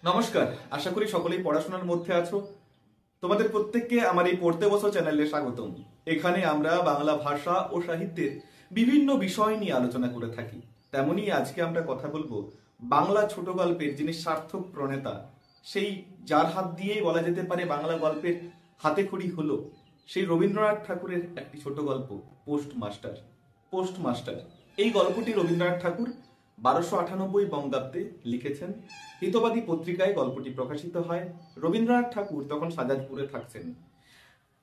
নমস্কার, আশা করি সকলেই পড়াশোনার মধ্যে আছো। তোমাদের প্রত্যেককে আমার এই পড়তে বসো চ্যানেলে স্বাগতম। এখানে আমরা বাংলা ভাষা ও সাহিত্যের বিভিন্ন বিষয় নিয়ে আলোচনা করে থাকি। তেমনি আজকে আমরা কথা বলবো বাংলা ছোট গল্পের যিনি সার্থক প্রণেতা, সেই যার হাত দিয়েই বলা যেতে পারে বাংলা গল্পের হাতেখড়ি হলো, সেই রবীন্দ্রনাথ ঠাকুরের একটি ছোট গল্প পোস্টমাস্টার। পোস্টমাস্টার এই গল্পটি রবীন্দ্রনাথ ঠাকুর 1298 বঙ্গাব্দে লিখেছেন। হিতবাদী পত্রিকায় গল্পটি প্রকাশিত হয়। রবীন্দ্রনাথ ঠাকুর তখন সাজাদপুরে থাকছেন।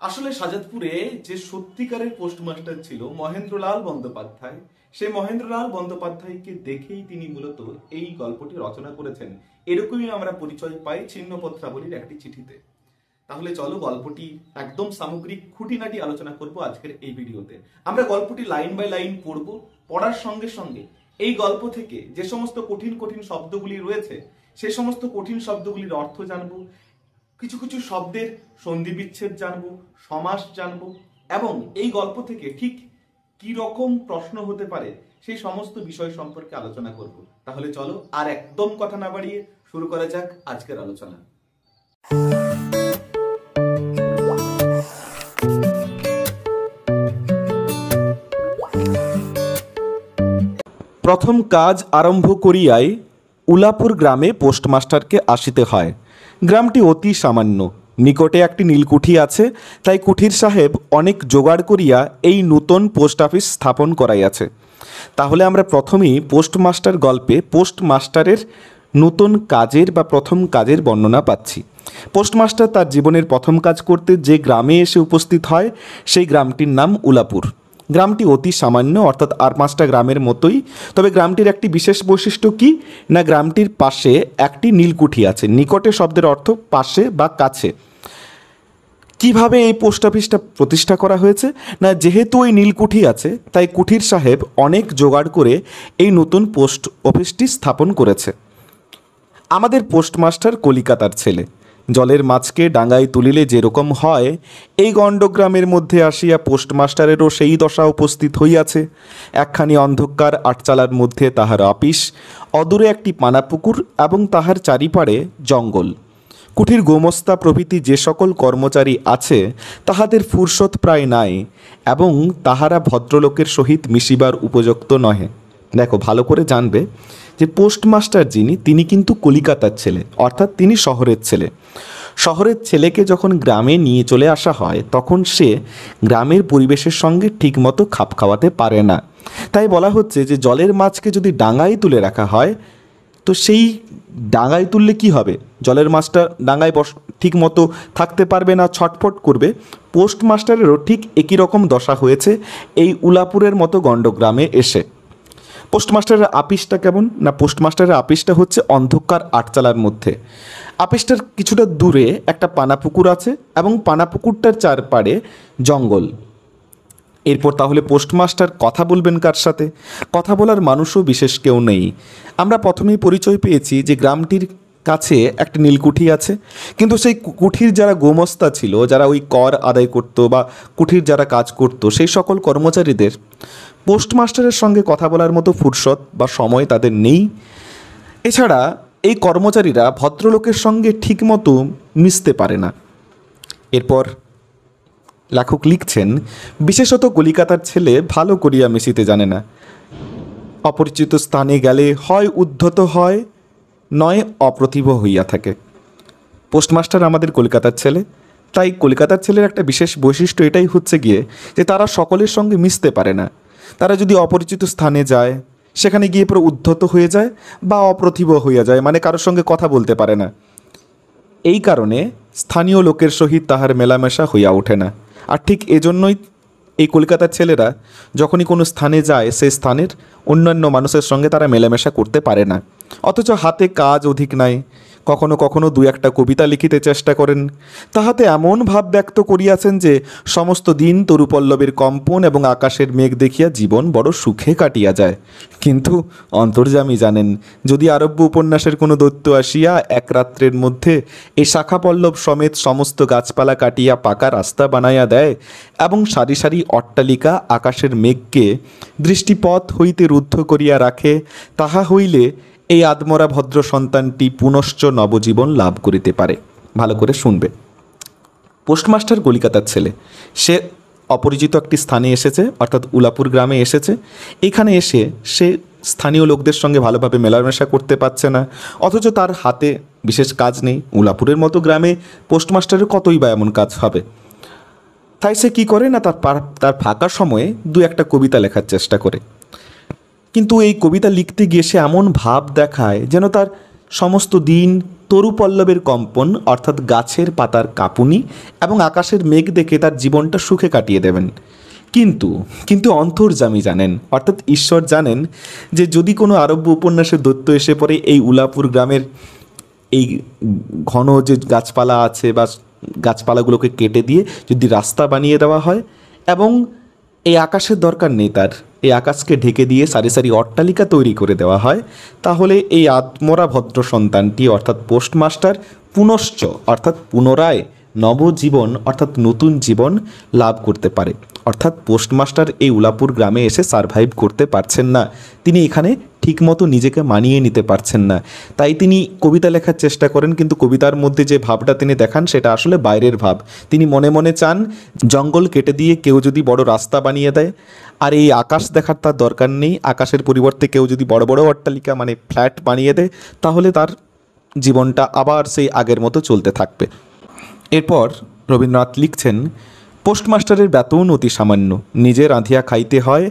আসলে সাজাদপুরে যে সত্যিকারের পোস্টমাস্টার ছিল মহেন্দ্রলাল বন্দ্যোপাধ্যায়, সেই মহেন্দ্রলাল বন্দ্যোপাধ্যায়কে দেখেই তিনি মূলত এই গল্পটি রচনা করেছেন। এরকমই আমরা পরিচয় পাই ছিন্নপত্রাবলীর একটি চিঠিতে। তাহলে চলো গল্পটি একদম সামগ্রিক খুঁটিনাটি আলোচনা করব আজকের এই ভিডিওতে। আমরা গল্পটি লাইন বাই লাইন পড়ব। পড়ার সঙ্গে সঙ্গে এই গল্প থেকে যে সমস্ত কঠিন কঠিন শব্দগুলি রয়েছে সেই সমস্ত কঠিন শব্দগুলির অর্থ জানবো, কিছু কিছু শব্দের সন্ধি বিচ্ছেদ জানবো, সমাস জানবো, এবং এই গল্প থেকে ঠিক কি রকম প্রশ্ন হতে পারে সেই সমস্ত বিষয় সম্পর্কে আলোচনা করব। তাহলে চলো আর একদম কথা না বাড়িয়ে শুরু করা যাক আজকের আলোচনা। প্রথম কাজ আরম্ভ করিয়াই উলাপুর গ্রামে পোস্টমাস্টারকে আসিতে হয়। গ্রামটি অতি সামান্য, নিকটে একটি নীলকুঠি আছে, তাই কুঠির সাহেব অনেক জোগাড় করিয়া এই নূতন পোস্ট অফিস স্থাপন করাইয়াছে। তাহলে আমরা প্রথমেই পোস্টমাস্টার গল্পে পোস্টমাস্টারের নূতন কাজের বা প্রথম কাজের বর্ণনা পাচ্ছি। পোস্টমাস্টার তার জীবনের প্রথম কাজ করতে যে গ্রামে এসে উপস্থিত হয় সেই গ্রামটির নাম উলাপুর। গ্রামটি অতি সামান্য, অর্থাৎ আর 5টা গ্রামের মতোই। তবে গ্রামটির একটি বিশেষ বৈশিষ্ট্য কি না, গ্রামটির পাশে একটি নীলকুঠি আছে। নিকটে শব্দের অর্থ পাশে বা কাছে। কিভাবে এই পোস্ট অফিসটা প্রতিষ্ঠা করা হয়েছে না, যেহেতু ওই নীলকুঠি আছে তাই কুঠির সাহেব অনেক জোগাড় করে এই নতুন পোস্ট অফিসটি স্থাপন করেছে। আমাদের পোস্টমাস্টার কলিকাতার ছেলে। জলের মাছকে ডাঙায় তুলিলে যেরকম হয়, এই গণ্ডগ্রামের মধ্যে আসিয়া পোস্টমাস্টারেরও সেই দশা উপস্থিত হইয়াছে। একখানি অন্ধকার আটচালার মধ্যে তাহার অফিস, অদূরে একটি পানাপুকুর এবং তাহার চারিপাড়ে জঙ্গল। কুঠির গোমস্তা প্রভৃতি যে সকল কর্মচারী আছে তাহাদের ফুরসত প্রায় নাই, এবং তাহারা ভদ্রলোকের সহিত মিশিবার উপযুক্ত নহে। দেখো, ভালো করে জানবে যে পোস্টমাস্টার যিনি, তিনি কিন্তু কলিকাতার ছেলে, অর্থাৎ তিনি শহরের ছেলে। শহরের ছেলেকে যখন গ্রামে নিয়ে চলে আসা হয় তখন সে গ্রামের পরিবেশের সঙ্গে ঠিকমতো খাপ খাওয়াতে পারে না। তাই বলা হচ্ছে যে জলের মাছকে যদি ডাঙায় তুলে রাখা হয় তো সেই ডাঙায় তুললে কি হবে, জলের মাছটা ডাঙায় ঠিক মতো থাকতে পারবে না, ছটফট করবে। পোস্টমাস্টারেরও ঠিক একই রকম দশা হয়েছে এই উলাপুরের মতো গণ্ডগ্রামে এসে। পোস্টমাস্টারের আপিসটা কেমন না, পোস্টমাস্টারের আপিসটা হচ্ছে অন্ধকার আটচালার মধ্যে। আপিসটার কিছুটা দূরে একটা পানাপুকুর আছে এবং পানাপুকুরটার চারপাড়ে জঙ্গল। এরপর তাহলে পোস্টমাস্টার কথা বলবেন কার সাথে? কথা বলার মানুষও বিশেষ কেউ নেই। আমরা প্রথমেই পরিচয় পেয়েছি যে গ্রামটির কাছে একটা নীলকুঠি আছে, কিন্তু সেই কুঠির যারা গোমস্তা ছিল, যারা ওই কর আদায় করতো বা কুঠির যারা কাজ করতো, সেই সকল কর্মচারীদের পোস্টমাস্টারের সঙ্গে কথা বলার মতো ফুরসত বা সময় তাদের নেই। এছাড়া এই কর্মচারীরা ভদ্রলোকের সঙ্গে ঠিকমতো মিশতে পারে না। এরপর লেখক লিখছেন, বিশেষত কলিকাতার ছেলে ভালো করিয়া মিশিতে জানে না। অপরিচিত স্থানে গেলে হয় উদ্ধত হয়, নয় অপ্রতিভ হইয়া থাকে। পোস্টমাস্টার আমাদের কলকাতার ছেলে, তাই কলকাতার ছেলের একটা বিশেষ বৈশিষ্ট্য এটাই হচ্ছে গিয়ে যে তারা সকলের সঙ্গে মিশতে পারে না। তারা যদি অপরিচিত স্থানে যায় সেখানে গিয়ে পুরো উদ্ধত হয়ে যায় বা অপ্রতিভ হইয়া যায়, মানে কারোর সঙ্গে কথা বলতে পারে না। এই কারণে স্থানীয় লোকের সহিত তাহার মেলামেশা হইয়া ওঠে না। আর ঠিক এজন্যই এই কলকাতার ছেলেরা যখনই কোনো স্থানে যায় সেই স্থানের অন্যান্য মানুষের সঙ্গে তারা মেলামেশা করতে পারে না। অথচ হাতে কাজ অধিক নাই, কখনো কখনো 2-1টা কবিতা লিখিতে চেষ্টা করেন। তাহাতে এমন ভাব ব্যক্ত করিয়াছেন যে সমস্ত দিন তরুপল্লবের কম্পন এবং আকাশের মেঘ দেখিয়া জীবন বড় সুখে কাটিয়া যায়। কিন্তু অন্তর্যামী জানেন, যদি আরব্য উপন্যাসের কোনো দৈত্য আসিয়া এক রাত্রের মধ্যে এই শাখা পল্লব সমেত সমস্ত গাছপালা কাটিয়া পাকা রাস্তা বানাইয়া দেয় এবং সারি সারি অট্টালিকা আকাশের মেঘকে দৃষ্টিপথ হইতে রুদ্ধ করিয়া রাখে, তাহা হইলে এই আদমরা ভদ্র সন্তানটি পুনশ্চ নবজীবন লাভ করিতে পারে। ভালো করে শুনবে। পোস্টমাস্টার কলিকাতার ছেলে, সে অপরিচিত একটি স্থানে এসেছে, অর্থাৎ উলাপুর গ্রামে এসেছে। এখানে এসে সে স্থানীয় লোকদের সঙ্গে ভালোভাবে মেলামেশা করতে পারছে না, অথচ তার হাতে বিশেষ কাজ নেই। উলাপুরের মতো গ্রামে পোস্টমাস্টারের কতই বা এমন কাজ হবে। তাই সে কী করে না, তার ফাঁকা সময়ে দু একটা কবিতা লেখার চেষ্টা করে। কিন্তু এই কবিতা লিখতে গিয়ে সে এমন ভাব দেখায় যেন তার সমস্ত দিন তরু পল্লবের কম্পন, অর্থাৎ গাছের পাতার কাঁপুনি এবং আকাশের মেঘ দেখে তার জীবনটা সুখে কাটিয়ে দেবেন। কিন্তু অন্তর্যামী জানেন, অর্থাৎ ঈশ্বর জানেন যে যদি কোনো আরব্য উপন্যাসের দৈত্য এসে পড়ে এই উলাপুর গ্রামের এই ঘন যে গাছপালা আছে বা গাছপালাগুলোকে কেটে দিয়ে যদি রাস্তা বানিয়ে দেওয়া হয়, এবং এই আকাশের দরকার নেই, তার এই আকাশকে ঢেকে দিয়ে সারি সারি অট্টালিকা তৈরি করে দেওয়া হয়, তাহলে এই আত্মরা ভদ্র সন্তানটি অর্থাৎ পোস্টমাস্টার পুনশ্চ অর্থাৎ পুনরায় নবজীবন অর্থাৎ নতুন জীবন লাভ করতে পারে। অর্থাৎ পোস্টমাস্টার এই উলাপুর গ্রামে এসে সারভাইভ করতে পারছেন না, তিনি এখানে ঠিকমতো নিজেকে মানিয়ে নিতে পারছেন না। তাই তিনি কবিতা লেখার চেষ্টা করেন, কিন্তু কবিতার মধ্যে যে ভাবটা তিনি দেখান সেটা আসলে বাইরের ভাব। তিনি মনে মনে চান জঙ্গল কেটে দিয়ে কেউ যদি বড় রাস্তা বানিয়ে দেয়, আর এই আকাশ দেখার তার দরকার নেই, আকাশের পরিবর্তে কেউ যদি বড় বড় অট্টালিকা মানে ফ্ল্যাট বানিয়ে দেয়, তাহলে তার জীবনটা আবার সেই আগের মতো চলতে থাকবে। এরপর রবীন্দ্রনাথ লিখছেন, পোস্টমাস্টারের বেতন অতি সামান্য, নিজে রাঁধিয়া খাইতে হয়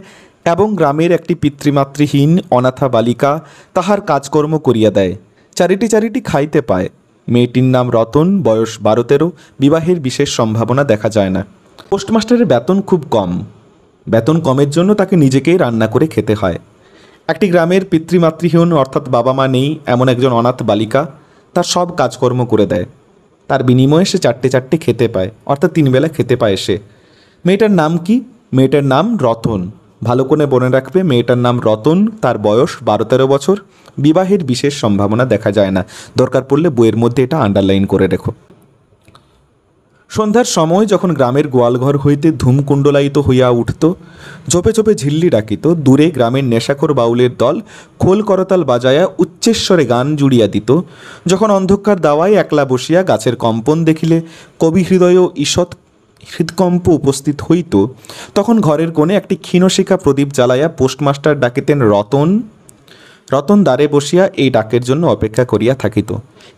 এবং গ্রামের একটি পিতৃমাতৃহীন অনাথা বালিকা তাহার কাজকর্ম করিয়া দেয়, চারিটি খাইতে পায়। মেয়েটির নাম রতন, বয়স 12-13, বিবাহের বিশেষ সম্ভাবনা দেখা যায় না। পোস্টমাস্টারের বেতন খুব কম, বেতন কমের জন্য তাকে নিজেকেই রান্না করে খেতে হয়। একটি গ্রামের পিতৃমাতৃহীন অর্থাৎ বাবা মা নেই এমন একজন অনাথ বালিকা তার সব কাজকর্ম করে দেয়, তার বিনিময়ে সে চারটে খেতে পায়, অর্থাৎ 3 বেলা খেতে পায় সে। মেয়েটার নাম কি? মেয়েটার নাম রতন। ভালো করে মনে রাখবে, মেয়েটার নাম রতন, তার বয়স 12-13 বছর, বিবাহের বিশেষ সম্ভাবনা দেখা যায় না। দরকার পড়লে বইয়ের মধ্যে এটা আন্ডারলাইন করে রেখো। সন্ধ্যার সময় যখন গ্রামের গোয়ালঘর হইতে ধূমকুণ্ডলায়িত হইয়া উঠত, ঝোপে ঝোপে ঝিল্লি ডাকিত, দূরে গ্রামের নেশাখোর বাউলের দল খোল করতাল বাজায়া উচ্চেশ্বরে গান জুড়িয়া দিত, যখন অন্ধকার দাওয়ায় একলা বসিয়া গাছের কম্পন দেখিলে কবি হৃদয় ঈষৎ হৃদকম্প উপস্থিত হইত, তখন ঘরের কোণে একটি ক্ষীণশিখা প্রদীপ জ্বালাইয়া পোস্টমাস্টার ডাকিতেন রতন। রতন দ্বারে বসিয়া এই ডাকের জন্য অপেক্ষা করিয়া থাকিত,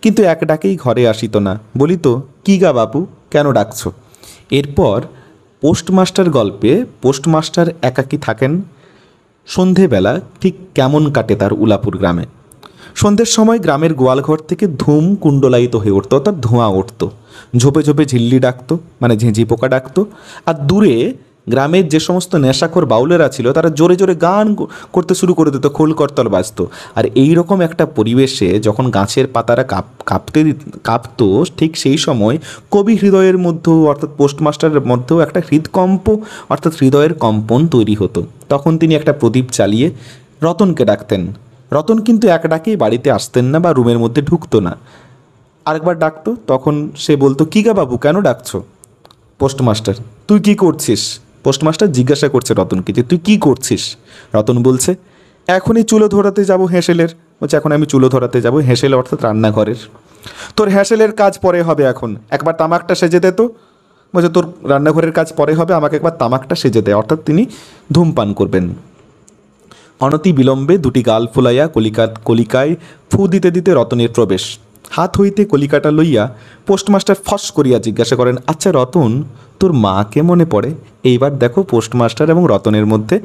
কিন্তু এক ডাকেই ঘরে আসিত না। বলিত, কি গা বাপু, কেন ডাকছ? এরপর পোস্টমাস্টার গল্পে পোস্টমাস্টার একাকী থাকেন। সন্ধেবেলা ঠিক কেমন কাটে তার উলাপুর গ্রামে। সন্ধ্যের সময় গ্রামের গোয়ালঘর থেকে ধূম কুণ্ডলায়িত হয়ে উঠত, অর্থাৎ ধোঁয়া উঠত, ঝোপে ঝোপে ঝিল্লি ডাকতো মানে ঝিঁঝি পোকা ডাকতো, আর দূরে গ্রামের যে সমস্ত নেশাখোর বাউলেরা ছিল তারা জোরে জোরে গান করতে শুরু করে দিত, খোল করতাল বাজতো। আর এই রকম একটা পরিবেশে যখন গাছের পাতারা কাঁপতো, ঠিক সেই সময় কবি হৃদয়ের মধ্যেও অর্থাৎ পোস্টমাস্টারের মধ্যেও একটা হৃদকম্প অর্থাৎ হৃদয়ের কম্পন তৈরি হতো। তখন তিনি একটা প্রদীপ চালিয়ে রতনকে ডাকতেন। রতন কিন্তু এক ডাকেই বাড়িতে আসতেন না বা রুমের মধ্যে ঢুকতো না, আরেকবার ডাকতো, তখন সে বলতো, কি গা বাবু, কেন ডাকছো? পোস্টমাস্টার, তুই কি করছিস? পোস্টমাস্টার জিজ্ঞাসা করছে রতনকে যে তুই কি করছিস? রতন বলছে, এখনই চুলো ধরাতে যাব হেঁসেলের। বলছে, এখন আমি চুলো ধরাতে যাব? হেঁসেল অর্থাৎ রান্নাঘরের। তোর হেঁসেলের কাজ পরে হবে, এখন একবার তামাকটা সেজে দে তো। বলছে, তোর রান্নাঘরের কাজ পরে হবে, আমাকে একবার তামাকটা সেজে দেয়, অর্থাৎ তিনি ধূমপান করবেন। অনতি বিলম্বে দুটি গাল ফুলাইয়া কলিকায় ফু দিতে দিতে রতনের প্রবেশ। হাত হইতে কলিকাটা লইয়া পোস্টমাস্টার ফস করিয়া জিজ্ঞাসা করেন, আচ্ছা রতন, তোর মাকে মনে পড়ে? এইবার দেখো পোস্টমাস্টার এবং রতনের মধ্যে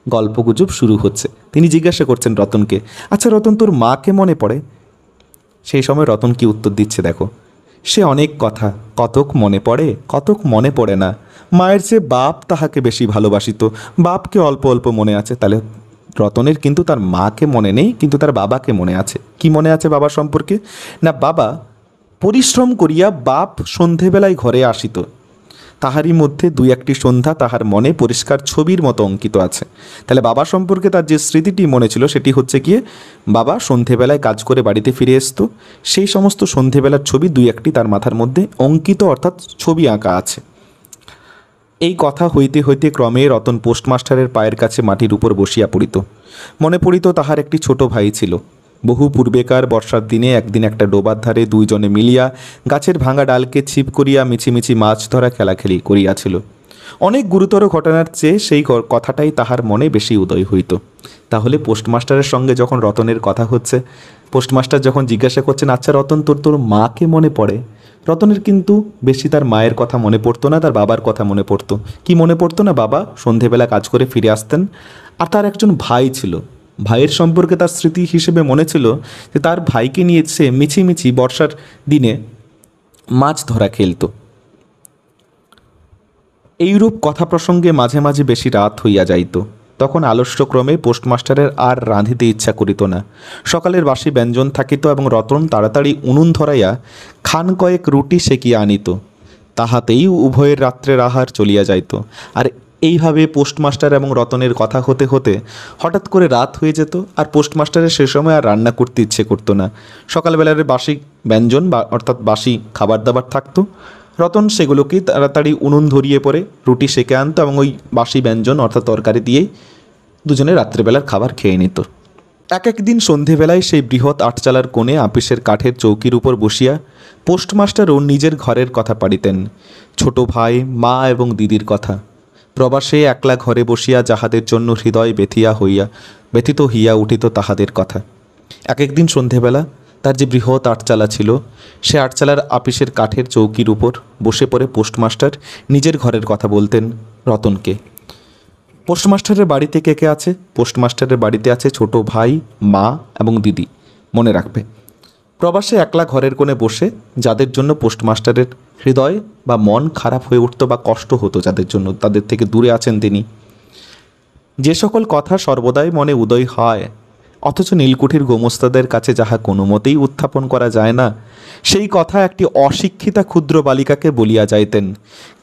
গল্পগুজব শুরু হচ্ছে। তিনি জিজ্ঞাসা করছেন রতনকে, আচ্ছা রতন, তোর মাকে মনে পড়ে? সেই সময় রতন কি উত্তর দিচ্ছে দেখো, সে অনেক কথা, কতক মনে পড়ে, কতক মনে পড়ে না। মায়ের চেয়ে বাপ তাহাকে বেশি ভালোবাসিত, বাপকে অল্প অল্প মনে আছে। তাহলে রতনের কিন্তু তার মাকে মনে নেই, কিন্তু তার বাবাকে মনে আছে। কি মনে আছে বাবা সম্পর্কে? না, বাবা পরিশ্রম করিয়া বাপ সন্ধেবেলায় ঘরে আসিত, তাহারই মধ্যে 2-1টি সন্ধ্যা তাহার মনে পরিষ্কার ছবির মতো অঙ্কিত আছে। তাহলে বাবা সম্পর্কে তার যে স্মৃতিটি মনে ছিল সেটি হচ্ছে গিয়ে বাবা সন্ধেবেলায় কাজ করে বাড়িতে ফিরে আসতো, সেই সমস্ত সন্ধেবেলার ছবি 2-1টি তার মাথার মধ্যে অঙ্কিত অর্থাৎ ছবি আঁকা আছে। এই কথা হইতে হইতে ক্রমে রতন পোস্টমাস্টারের পায়ের কাছে মাটির উপর বসিয়া পড়িত। মনে পড়িত তাহার একটি ছোট ভাই ছিল, বহু পূর্বেকার বর্ষার দিনে একদিন একটা ডোবার ধারে দুইজনে মিলিয়া গাছের ভাঙা ডালকে ছিপ করিয়া মিছিমিছি মাছ ধরা খেলাখেলি করিয়াছিল। অনেক গুরুতর ঘটনার চেয়ে সেই কথাটাই তাহার মনে বেশি উদয় হইত। তাহলে পোস্টমাস্টারের সঙ্গে যখন রতনের কথা হচ্ছে, পোস্টমাস্টার যখন জিজ্ঞাসা করছেন, আচ্ছা রতন, তোর তোর মাকে মনে পড়ে? রতনের কিন্তু বেশি তার মায়ের কথা মনে পড়তো না, তার বাবার কথা মনে পড়তো। কি মনে পড়তো না? বাবা সন্ধেবেলা কাজ করে ফিরে আসতেন, আর তার একজন ভাই ছিল। ভাইয়ের সম্পর্কে তার স্মৃতি হিসেবে মনে ছিল যে তার ভাইকে নিয়ে সে মিছিমিছি বর্ষার দিনে মাছ ধরা খেলত। এইরূপ কথা প্রসঙ্গে মাঝে মাঝে বেশি রাত হইয়া যাইত। তখন আলস্যক্রমে পোস্টমাস্টারের আর রাঁধিতে ইচ্ছা করিত না। সকালের বাসি ব্যঞ্জন থাকিত এবং রতন তাড়াতাড়ি উনুন ধরাইয়া খান কয়েক রুটি সেকিয়া আনিত। তাহাতেই উভয়ের রাত্রের আহার চলিয়া যাইত। আর এইভাবে পোস্টমাস্টার এবং রতনের কথা হতে হতে হঠাৎ করে রাত হয়ে যেত, আর পোস্টমাস্টারের সে সময় আর রান্না করতে ইচ্ছে করতো না। সকালবেলার বাসি ব্যঞ্জন বা অর্থাৎ বাসি খাবার দাবার থাকতো, রতন সেগুলোকেই তাড়াতাড়ি উনুন ধরিয়ে পরে রুটি সেকে আনতো এবং ওই বাসি ব্যঞ্জন অর্থাৎ তরকারি দিয়েই দুজনে রাত্রেবেলার খাবার খেয়ে নিত। এক একদিন সন্ধেবেলায় সেই বৃহৎ আটচালার কোণে আপিসের কাঠের চৌকির উপর বসিয়া পোস্টমাস্টারও নিজের ঘরের কথা পাড়িতেন, ছোট ভাই, মা এবং দিদির কথা। প্রবাসে একলা ঘরে বসিয়া যাহাদের জন্য হৃদয় ব্যথিত হইয়া উঠিত তাহাদের কথা। এক একদিন সন্ধেবেলা তার যে বৃহৎ আটচালা ছিল, সে আটচালার আপিসের কাঠের চৌকির উপর বসে পড়ে পোস্টমাস্টার নিজের ঘরের কথা বলতেন রতনকে। পোস্টমাস্টারের বাড়িতে কে কে আছে? পোস্টমাস্টারের বাড়িতে আছে ছোট ভাই, মা এবং দিদি। মনে রাখবে, প্রবাসে একলা ঘরের কোণে বসে যাদের জন্য পোস্টমাস্টারের হৃদয় বা মন খারাপ হয়ে উঠত বা কষ্ট হতো, যাদের জন্য তাদের থেকে দূরে আছেন তিনি, যে সকল কথা সর্বদাই মনে উদয় হয় অথচ নীলকুঠির গোমস্তাদের কাছে যাহা কোনো মতেই উত্থাপন করা যায় না, সেই কথা একটি অশিক্ষিতা ক্ষুদ্র বালিকাকে বলিয়া যাইতেন।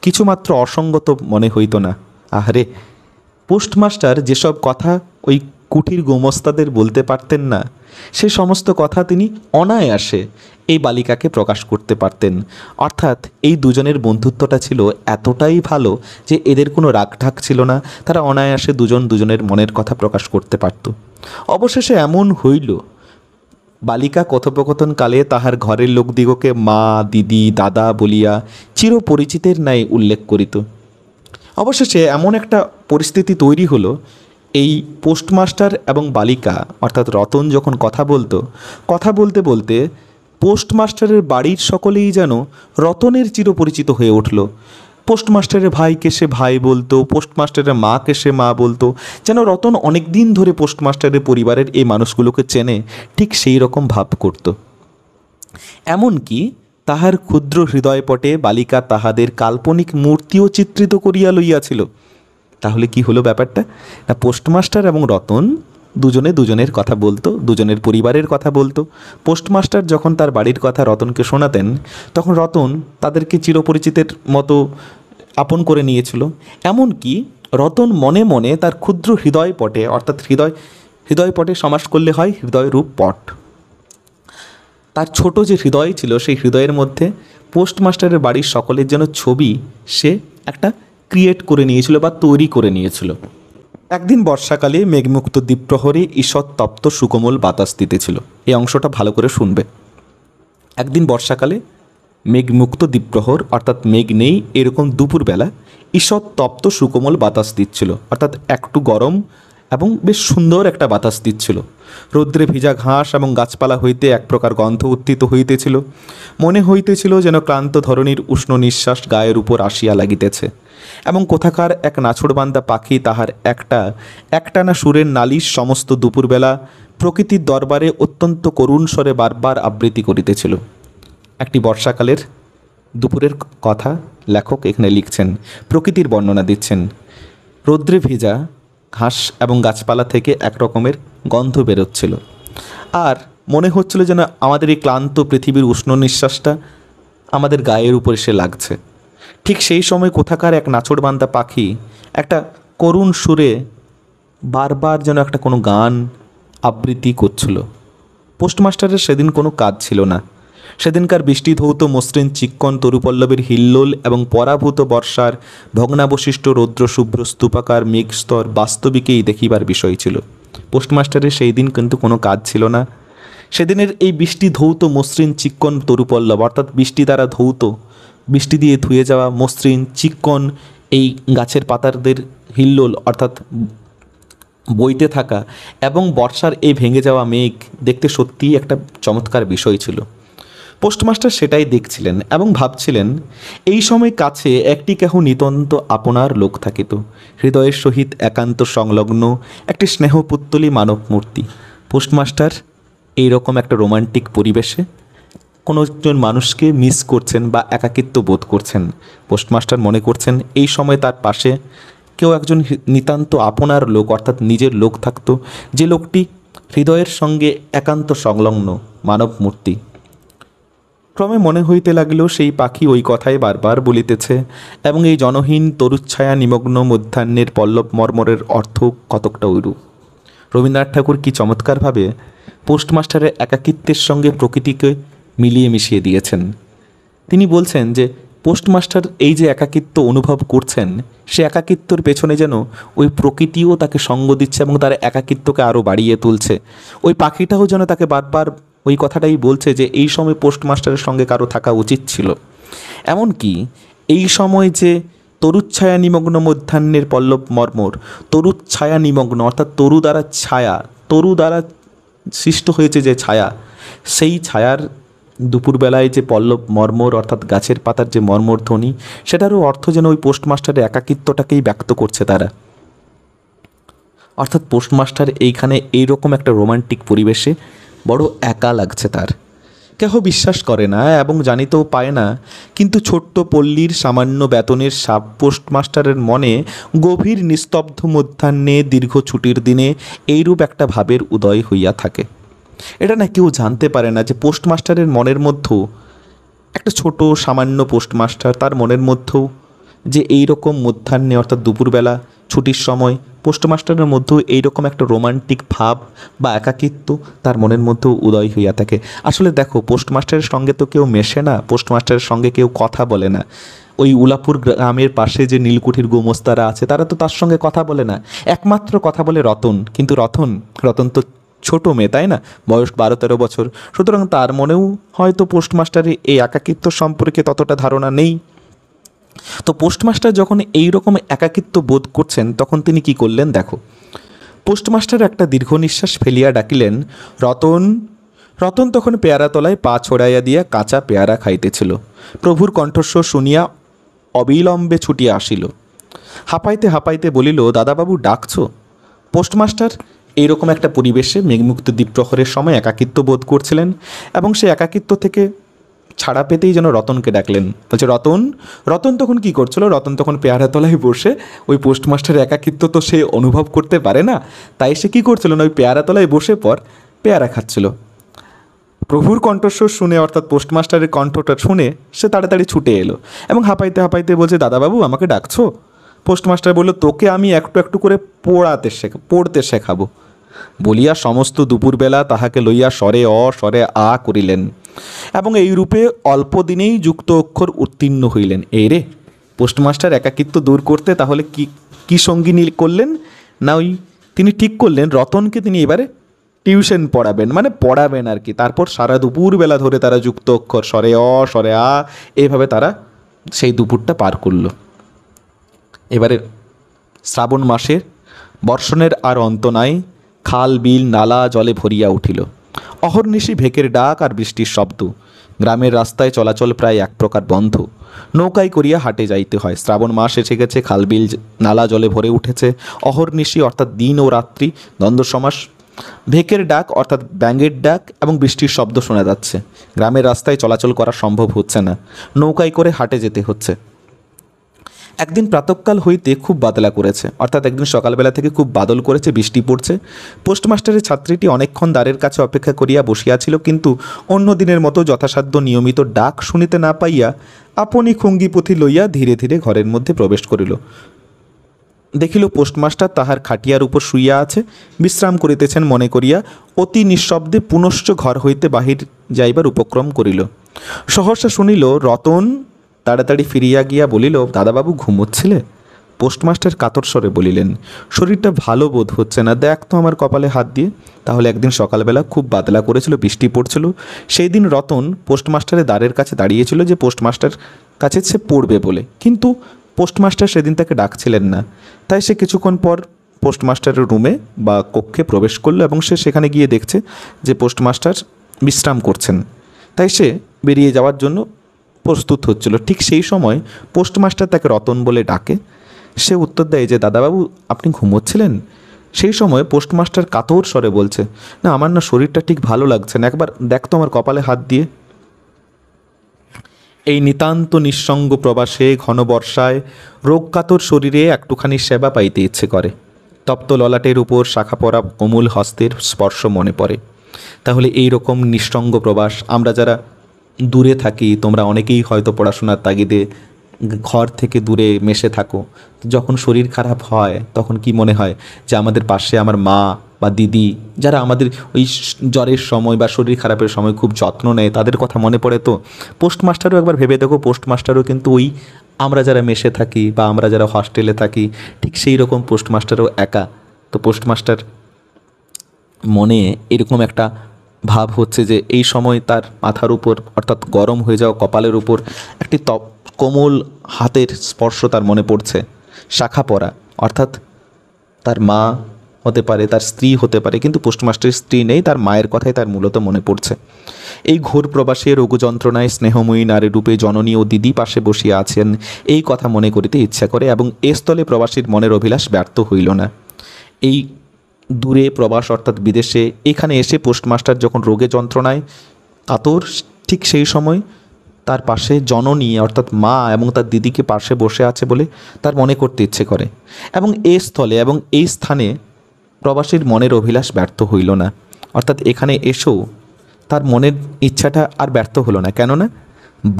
কিছুমাত্র অসঙ্গত মনে হইত না। আহারে, পোস্টমাস্টার যেসব কথা ওই কুঠির গোমস্তাদের বলতে পারতেন না, সে সমস্ত কথা তিনি অনায়াসে এই বালিকাকে প্রকাশ করতে পারতেন। অর্থাৎ এই দুজনের বন্ধুত্বটা ছিল এতটাই ভালো যে এদের কোনো রাগঢাক ছিল না, তারা অনায়াসে দুজন দুজনের মনের কথা প্রকাশ করতে পারত। অবশেষে এমন হইল, বালিকা কথোপকথনকালে তাহার ঘরের লোকদিগকে মা, দিদি, দাদা বলিয়া চিরপরিচিতের ন্যায় উল্লেখ করিত। অবশেষে এমন একটা পরিস্থিতি তৈরি হলো, এই পোস্টমাস্টার এবং বালিকা অর্থাৎ রতন যখন কথা বলতে বলতে পোস্টমাস্টারের বাড়ির সকলেই যেন রতনের চিরপরিচিত হয়ে উঠল। পোস্টমাস্টারের ভাইকে সে ভাই বলতো, পোস্টমাস্টারের মাকে সে মা বলতো, যেন রতন অনেক দিন ধরে পোস্টমাস্টারের পরিবারের এই মানুষগুলোকে চেনে, ঠিক সেই রকম ভাব করত। এমনকি তাহার ক্ষুদ্র হৃদয়পটে বালিকা তাহাদের কাল্পনিক মূর্তিও চিত্রিত করিয়া লইয়াছিল। তাহলে কি হলো ব্যাপারটা? না, পোস্টমাস্টার এবং রতন দুজনে দুজনের কথা বলতো, দুজনের পরিবারের কথা বলতো। পোস্টমাস্টার যখন তার বাড়ির কথা রতনকে শোনাতেন, তখন রতন তাদেরকে চিরপরিচিতের মতো আপন করে নিয়েছিল। এমনকি রতন মনে মনে তার ক্ষুদ্র হৃদয়পটে অর্থাৎ হৃদয়পটে সমাস করলে হয় হৃদয়রূপ পট, তার ছোট যে হৃদয় ছিল সেই হৃদয়ের মধ্যে পোস্টমাস্টারের বাড়ির সকলের যেন ছবি সে একটা ক্রিয়েট করে নিয়েছিল বা তৈরি করে নিয়েছিল। একদিন বর্ষাকালে মেঘমুক্ত দ্বীপ্রহরে ঈষৎ তপ্ত সুকোমল বাতাস দিতেছিল। এই অংশটা ভালো করে শুনবে। একদিন বর্ষাকালে মেঘমুক্ত দ্বীপ্রহর অর্থাৎ মেঘ নেই এরকম দুপুরবেলা ঈষৎ তপ্ত সুকোমল বাতাস দিচ্ছিল, অর্থাৎ একটু গরম এবং বেশ সুন্দর একটা বাতাস দিচ্ছিল। রৌদ্রে ভিজা ঘাস এবং গাছপালা হইতে এক প্রকার গন্ধ উত্থিত হইতেছিল। মনে হইতেছিল যেন ক্লান্ত ধরনীর উষ্ণ নিঃশ্বাস গায়ের উপর আসিয়া লাগিতেছে এবং কোথাকার এক নাছোড়বান্দা পাখি তাহার একটানা সুরের নালিশ সমস্ত দুপুরবেলা প্রকৃতির দরবারে অত্যন্ত করুণ স্বরে বারবার আবৃত্তি করিতেছিল। একটি বর্ষাকালের দুপুরের কথা লেখক এখানে লিখছেন, প্রকৃতির বর্ণনা দিচ্ছেন। রৌদ্রে ভেজা ঘাস এবং গাছপালা থেকে এক রকমের গন্ধ বেরোচ্ছিল, আর মনে হচ্ছিল যেন আমাদের এই ক্লান্ত পৃথিবীর উষ্ণ নিঃশ্বাসটা আমাদের গায়ের উপর এসে লাগছে। ঠিক সেই সময় কোথাকার এক নাছোড়বান্দা পাখি একটা করুণ সুরে বারবার যেন একটা কোনো গান আবৃত্তি করছিল। পোস্টমাস্টারের সেদিন কোনো কাজ ছিল না। সেদিনকার বৃষ্টি ধৌত মসৃণ চিক্কন তরুপল্লবের হিল্লোল এবং পরাভূত বর্ষার ভগ্নাবশিষ্ট রৌদ্রশুভ্র স্তূপাকার মেঘস্তর বাস্তবিকেই দেখিবার বিষয় ছিল। পোস্টমাস্টারের সেই দিন কিন্তু কোনো কাজ ছিল না। সেদিনের এই বৃষ্টি ধৌত মসৃণ চিক্কণ তরুপল্লব, অর্থাৎ বৃষ্টি দ্বারা ধৌত, বৃষ্টি দিয়ে ধুয়ে যাওয়া মসৃণ চিক্কণ এই গাছের পাতাদের হিল্লোল অর্থাৎ বইতে থাকা এবং বর্ষার এই ভেঙে যাওয়া মেঘ দেখতে সত্যিই একটা চমৎকার বিষয় ছিল। পোস্টমাস্টার সেটাই দেখছিলেন এবং ভাবছিলেন, এই সময় কাছে একটি কেহ নিতন্ত আপনার লোক থাকিত, হৃদয়ের সহিত একান্ত সংলগ্ন একটি স্নেহপুত্তলী মানব মূর্তি। পোস্টমাস্টার এইরকম একটা রোমান্টিক পরিবেশে কোনো একজন মানুষকে মিস করছেন বা একাকিত্ব বোধ করছেন। পোস্টমাস্টার মনে করছেন এই সময় তার পাশে কেউ একজন নিতান্ত আপনার লোক অর্থাৎ নিজের লোক থাকতো, যে লোকটি হৃদয়ের সঙ্গে একান্ত সংলগ্ন মানব মূর্তি। ক্রমে মনে হইতে লাগলেও সেই পাখি ওই কথাই বারবার বলিতেছে এবং এই জনহীন তরুচ্ছায়া নিমগ্ন মধ্যাহ্নের পল্লব মর্মরের অর্থ কতকটা ঐরূপ। রবীন্দ্রনাথ ঠাকুর কি চমৎকারভাবে পোস্টমাস্টারের একাকিত্বের সঙ্গে প্রকৃতিকে মিলিয়ে মিশিয়ে দিয়েছেন। তিনি বলছেন যে পোস্টমাস্টার এই যে একাকিত্ব অনুভব করছেন, সে একাকিত্বর পেছনে যেন ওই প্রকৃতিও তাকে সঙ্গ দিচ্ছে এবং তার একাকিত্বকে আরও বাড়িয়ে তুলছে। ওই পাখিটাও যেন তাকে বারবার ওই কথাটাই বলছে যে এই সময় পোস্টমাস্টারের সঙ্গে কারো থাকা উচিত ছিল। এমনকি এই সময় যে তরুচ্ছায়া নিমগ্ন মধ্যাহ্নের পল্লব মর্মর, তরুচ্ছায়া নিমগ্ন অর্থাৎ তরু দ্বারা ছায়া, তরু দ্বারা সৃষ্ট হয়েছে যে ছায়া, সেই ছায়ার দুপুরবেলায় যে পল্লব মর্মর অর্থাৎ গাছের পাতার যে মর্মর ধ্বনি, সেটারও অর্থ যেন ওই পোস্টমাস্টারের একাকিত্বটাকেই ব্যক্ত করছে তারা। অর্থাৎ পোস্টমাস্টার এইখানে এইরকম একটা রোমান্টিক পরিবেশে বড় একা লাগছে তার। কেহ বিশ্বাস করে না এবং জানিতেও পায় না, কিন্তু ছোট্ট পল্লীর সামান্য বেতনের সাব পোস্টমাস্টারের মনে গভীর নিস্তব্ধ মধ্যাহ্নে দীর্ঘ ছুটির দিনে এইরূপ একটা ভাবের উদয় হইয়া থাকে। এটা না কেউ জানতে পারে না যে পোস্টমাস্টারের মনের মধ্যেও একটা ছোট সামান্য পোস্টমাস্টার, তার মনের মধ্যেও যে এই রকম মধ্যাহ্নে অর্থাৎ দুপুরবেলা ছুটির সময় পোস্টমাস্টারের মধ্যেও এইরকম একটা রোমান্টিক ভাব বা একাকিত্ব তার মনের মধ্যেও উদয় হইয়া থাকে। আসলে দেখো, পোস্টমাস্টারের সঙ্গে তো কেউ মেশে না, পোস্টমাস্টারের সঙ্গে কেউ কথা বলে না। ওই উলাপুর গ্রামের পাশে যে নীলকুঠির গোমস্তারা আছে, তারা তো তার সঙ্গে কথা বলে না। একমাত্র কথা বলে রতন, কিন্তু রতন তো ছোট মেয়ে, তাই না? বয়স 12-13 বছর। সুতরাং তার মনেও হয়তো পোস্টমাস্টারের এই একাকিত্ব সম্পর্কে ততটা ধারণা নেই। তো পোস্টমাস্টার যখন এই রকম একাকিত্ব বোধ করছেন, তখন তিনি কি করলেন দেখো। পোস্টমাস্টার একটা দীর্ঘ নিঃশ্বাস ফেলিয়া ডাকিলেন, রতন। রতন তখন পেয়ারা তলায় পা ছড়াইয়া দিয়া কাঁচা পেয়ারা খাইতেছিল। প্রভুর কণ্ঠস্বর শুনিয়া অবিলম্বে ছুটিয়া আসিল। হাঁপাইতে হাঁপাইতে বলিল, দাদাবাবু ডাকছ? পোস্টমাস্টার এইরকম একটা পরিবেশে মেঘমুক্ত দ্বীপ্রহরের সময় একাকিত্ব বোধ করছিলেন এবং সে একাকিত্ব থেকে ছাড়া পেতেই যেন রতনকে ডাকলেন। বলছে, রতন। রতন তখন কি করছিল? রতন তখন পেয়ারা তলায় বসে, ওই পোস্টমাস্টারের একাকিত্ব তো সে অনুভব করতে পারে না, তাই সে কী করছিল না, ওই পেয়ারা তলায় বসে পর পেয়ারা খাচ্ছিল। প্রভুর কণ্ঠস্বর শুনে অর্থাৎ পোস্টমাস্টারের কণ্ঠটা শুনে সে তাড়াতাড়ি ছুটে এলো এবং হাঁপাইতে হাঁপাইতে বলছে, দাদাবাবু আমাকে ডাকছো? পোস্টমাস্টার বলল, তোকে আমি একটু একটু করে পড়তে শেখাবো। বলিয়া সমস্ত দুপুরবেলা তাহাকে লইয়া স্বরে অ স্বরে আ করিলেন এবং এই রূপে অল্প দিনেই যুক্ত অক্ষর উত্তীর্ণ হইলেন। এই রে, পোস্টমাস্টার একাকিত্ব দূর করতে তাহলে কি সঙ্গী করলেন না, ওই তিনি ঠিক করলেন রতনকে তিনি এবারে টিউশন পড়াবেন আর কি। তারপর সারা দুপুরবেলা ধরে তারা যুক্ত অক্ষর স্বরে অ স্বরে আ এইভাবে তারা সেই দুপুরটা পার করল। এবারে শ্রাবণ মাসের বর্ষণের আর অন্ত নাই। খাল বিল নালা জলে ভরিয়া উঠিল। অহর্নিশি ভেকের ডাক আর বৃষ্টির শব্দ। গ্রামের রাস্তায় চলাচল প্রায় এক প্রকার বন্ধ। নৌকায় করিয়া হাটে যাইতে হয়। শ্রাবণ মাস এসে গেছে, খালবিল নালা জলে ভরে উঠেছে। অহর্নিশি অর্থাৎ দিন ও রাত্রি দ্বন্দ্ব সমাস। ভেকের ডাক অর্থাৎ ব্যাঙের ডাক এবং বৃষ্টির শব্দ শোনা যাচ্ছে। গ্রামের রাস্তায় চলাচল করা সম্ভব হচ্ছে না, নৌকায় করে হাটে যেতে হচ্ছে। একদিন প্রাতঃকাল হইতে খুব বাদলা করেছে, অর্থাৎ একদিন সকালবেলা থেকে খুব বাদল করেছে, বৃষ্টি পড়ছে। পোস্টমাস্টারের ছাত্রীটি অনেকক্ষণ দ্বারের কাছে অপেক্ষা করিয়া বসিয়াছিল, কিন্তু অন্য দিনের মতো যথাসাধ্য নিয়মিত ডাক শুনিতে না পাইয়া আপনি খুঙ্গি পুঁথি লইয়া ধীরে ধীরে ঘরের মধ্যে প্রবেশ করিল। দেখিল পোস্টমাস্টার তাহার খাটিয়ার উপর শুইয়া আছে, বিশ্রাম করিতেছেন মনে করিয়া অতি নিঃশব্দে পুনশ্চ ঘর হইতে বাহির যাইবার উপক্রম করিল। সহসা শুনিল রতন। তাড়াতাড়ি ফিরিয়া গিয়া বলিল, দাদাবাবু ঘুমোচ্ছিলে? পোস্টমাস্টার কাতর স্বরে বলিলেন, শরীরটা ভালো বোধ হচ্ছে না, দেখ তো আমার কপালে হাত দিয়ে। তাহলে একদিন সকালবেলা খুব বাদলা করেছিল, বৃষ্টি পড়ছিল, সেই দিন রতন পোস্টমাস্টারের দ্বারের কাছে দাঁড়িয়েছিল যে পোস্টমাস্টার কাছে সে পড়বে বলে, কিন্তু পোস্টমাস্টার সেদিন তাকে ডাকছিলেন না। তাই সে কিছুক্ষণ পর পোস্টমাস্টারের রুমে বা কক্ষে প্রবেশ করলো এবং সে সেখানে গিয়ে দেখছে যে পোস্টমাস্টার বিশ্রাম করছেন। তাই সে বেরিয়ে যাওয়ার জন্য প্রস্তুত হচ্ছিল। ঠিক সেই সময় পোস্টমাস্টার তাকে রতন বলে ডাকে। সে উত্তর দেয় যে, দাদাবাবু আপনি ঘুমোচ্ছিলেন? সেই সময় পোস্টমাস্টার কাতর স্বরে বলছে, না আমার না শরীরটা ঠিক ভালো লাগছে না, একবার দেখ তো আমার কপালে হাত দিয়ে। এই নিতান্ত নিঃসঙ্গ প্রবাসে ঘন বর্ষায় রোগকাতর শরীরে একটুখানি সেবা পাইতে ইচ্ছে করে। তপ্ত ললাটের উপর শাখা পরা কোমল হস্তের স্পর্শ মনে পড়ে। তাহলে এই রকম নিঃসঙ্গ প্রবাস, আমরা যারা দূরে থাকি, তোমরা অনেকেই হয়তো পড়াশোনার তাগিদে ঘর থেকে দূরে মেশে থাকো, যখন শরীর খারাপ হয় তখন কি মনে হয় যে আমাদের পাশে আমার মা বা দিদি যারা আমাদের ওই জ্বরের সময় বা শরীর খারাপের সময় খুব যত্ন নেয়, তাদের কথা মনে পড়ে। তো পোস্টমাস্টারও একবার ভেবে দেখো, পোস্টমাস্টারও কিন্তু ওই আমরা যারা মেশে থাকি বা আমরা যারা হস্টেলে থাকি ঠিক সেই রকম পোস্টমাস্টারও একা। তো পোস্টমাস্টার মনে এরকম একটা ভাব হচ্ছে যে এই সময় তার মাথার উপর অর্থাৎ গরম হয়ে যাওয়া কপালের উপর একটি কোমল হাতের স্পর্শ তার মনে পড়ছে, শাখা পরা, অর্থাৎ তার মা হতে পারে, তার স্ত্রী হতে পারে, কিন্তু পোস্টমাস্টারের স্ত্রী নেই, তার মায়ের কথাই তার মূলত মনে পড়ছে। এই ঘোর প্রবাসে রোগ যন্ত্রণায় স্নেহময়ী নারী রূপে জননী ও দিদি পাশে বসিয়া আছেন, এই কথা মনে করিতে ইচ্ছা করে এবং এ স্থলে প্রবাসীর মনের অভিলাষ ব্যর্থ হইল না। এই দূরে প্রবাস অর্থাৎ বিদেশে এখানে এসে পোস্টমাস্টার যখন রোগে যন্ত্রণায় কাতর, ঠিক সেই সময় তার পাশে জননী অর্থাৎ মা এবং তার দিদিকে পাশে বসে আছে বলে তার মনে করতে ইচ্ছে করে এবং এ স্থলে এবং এই স্থানে প্রবাসীর মনের অভিলাষ ব্যর্থ হইল না। অর্থাৎ এখানে এসেও তার মনের ইচ্ছাটা আর ব্যর্থ হলো না। কেননা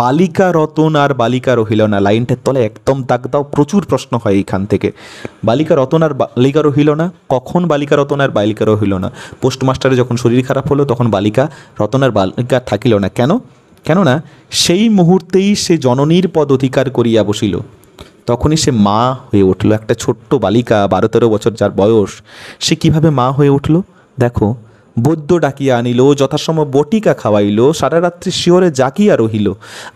বালিকা রতন আর বালিকা রহিল না, লাইনটার তলে একদম দাগ দাও, প্রচুর প্রশ্ন হয় এইখান থেকে। বালিকা রতন আর বালিকা রহিল না, কখন বালিকা রতন আর বালিকা রহিল না? পোস্টমাস্টারে যখন শরীর খারাপ হলো তখন বালিকা রতন আর বালিকা থাকিল না। কেন? কেননা সেই মুহূর্তেই সে জননীর পদ অধিকার করিয়া বসিল, তখনই সে মা হয়ে উঠল। একটা ছোট্ট বালিকা 12-13 বছর যার বয়স, সে কিভাবে মা হয়ে উঠল দেখো। বৈদ্য ডাকিয়া আনিল, যথাসময় বটিকা খাওয়াইল, সারা রাত্রি শিওরে জাগিয়া রহিল,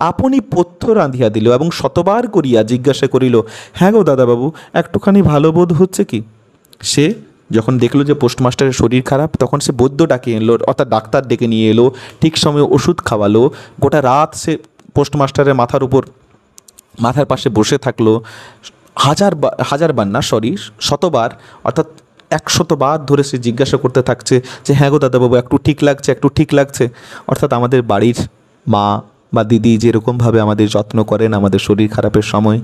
আপনি পথ্য রাঁধিয়া দিল এবং শতবার করিয়া জিজ্ঞাসা করিল, হ্যাঁ গো দাদাবাবু একটুখানি ভালো বোধ হচ্ছে কি? সে যখন দেখলো যে পোস্টমাস্টারের শরীর খারাপ, তখন সে বৈদ্য ডাকিয়ে এলো, অর্থাৎ ডাক্তার ডেকে নিয়ে এলো, ঠিক সময়ে ওষুধ খাওয়ালো, গোটা রাত সে পোস্টমাস্টারের মাথার পাশে বসে থাকলো, হাজারবার না সরি 100বার, অর্থাৎ 100বার ধরে সে জিজ্ঞাসা করতে থাকছে যে হ্যাঁ গো দাদাবাবু একটু ঠিক লাগছে, একটু ঠিক লাগছে। অর্থাৎ আমাদের বাড়ির মা বা দিদি যেরকমভাবে আমাদের যত্ন করেন আমাদের শরীর খারাপের সময়,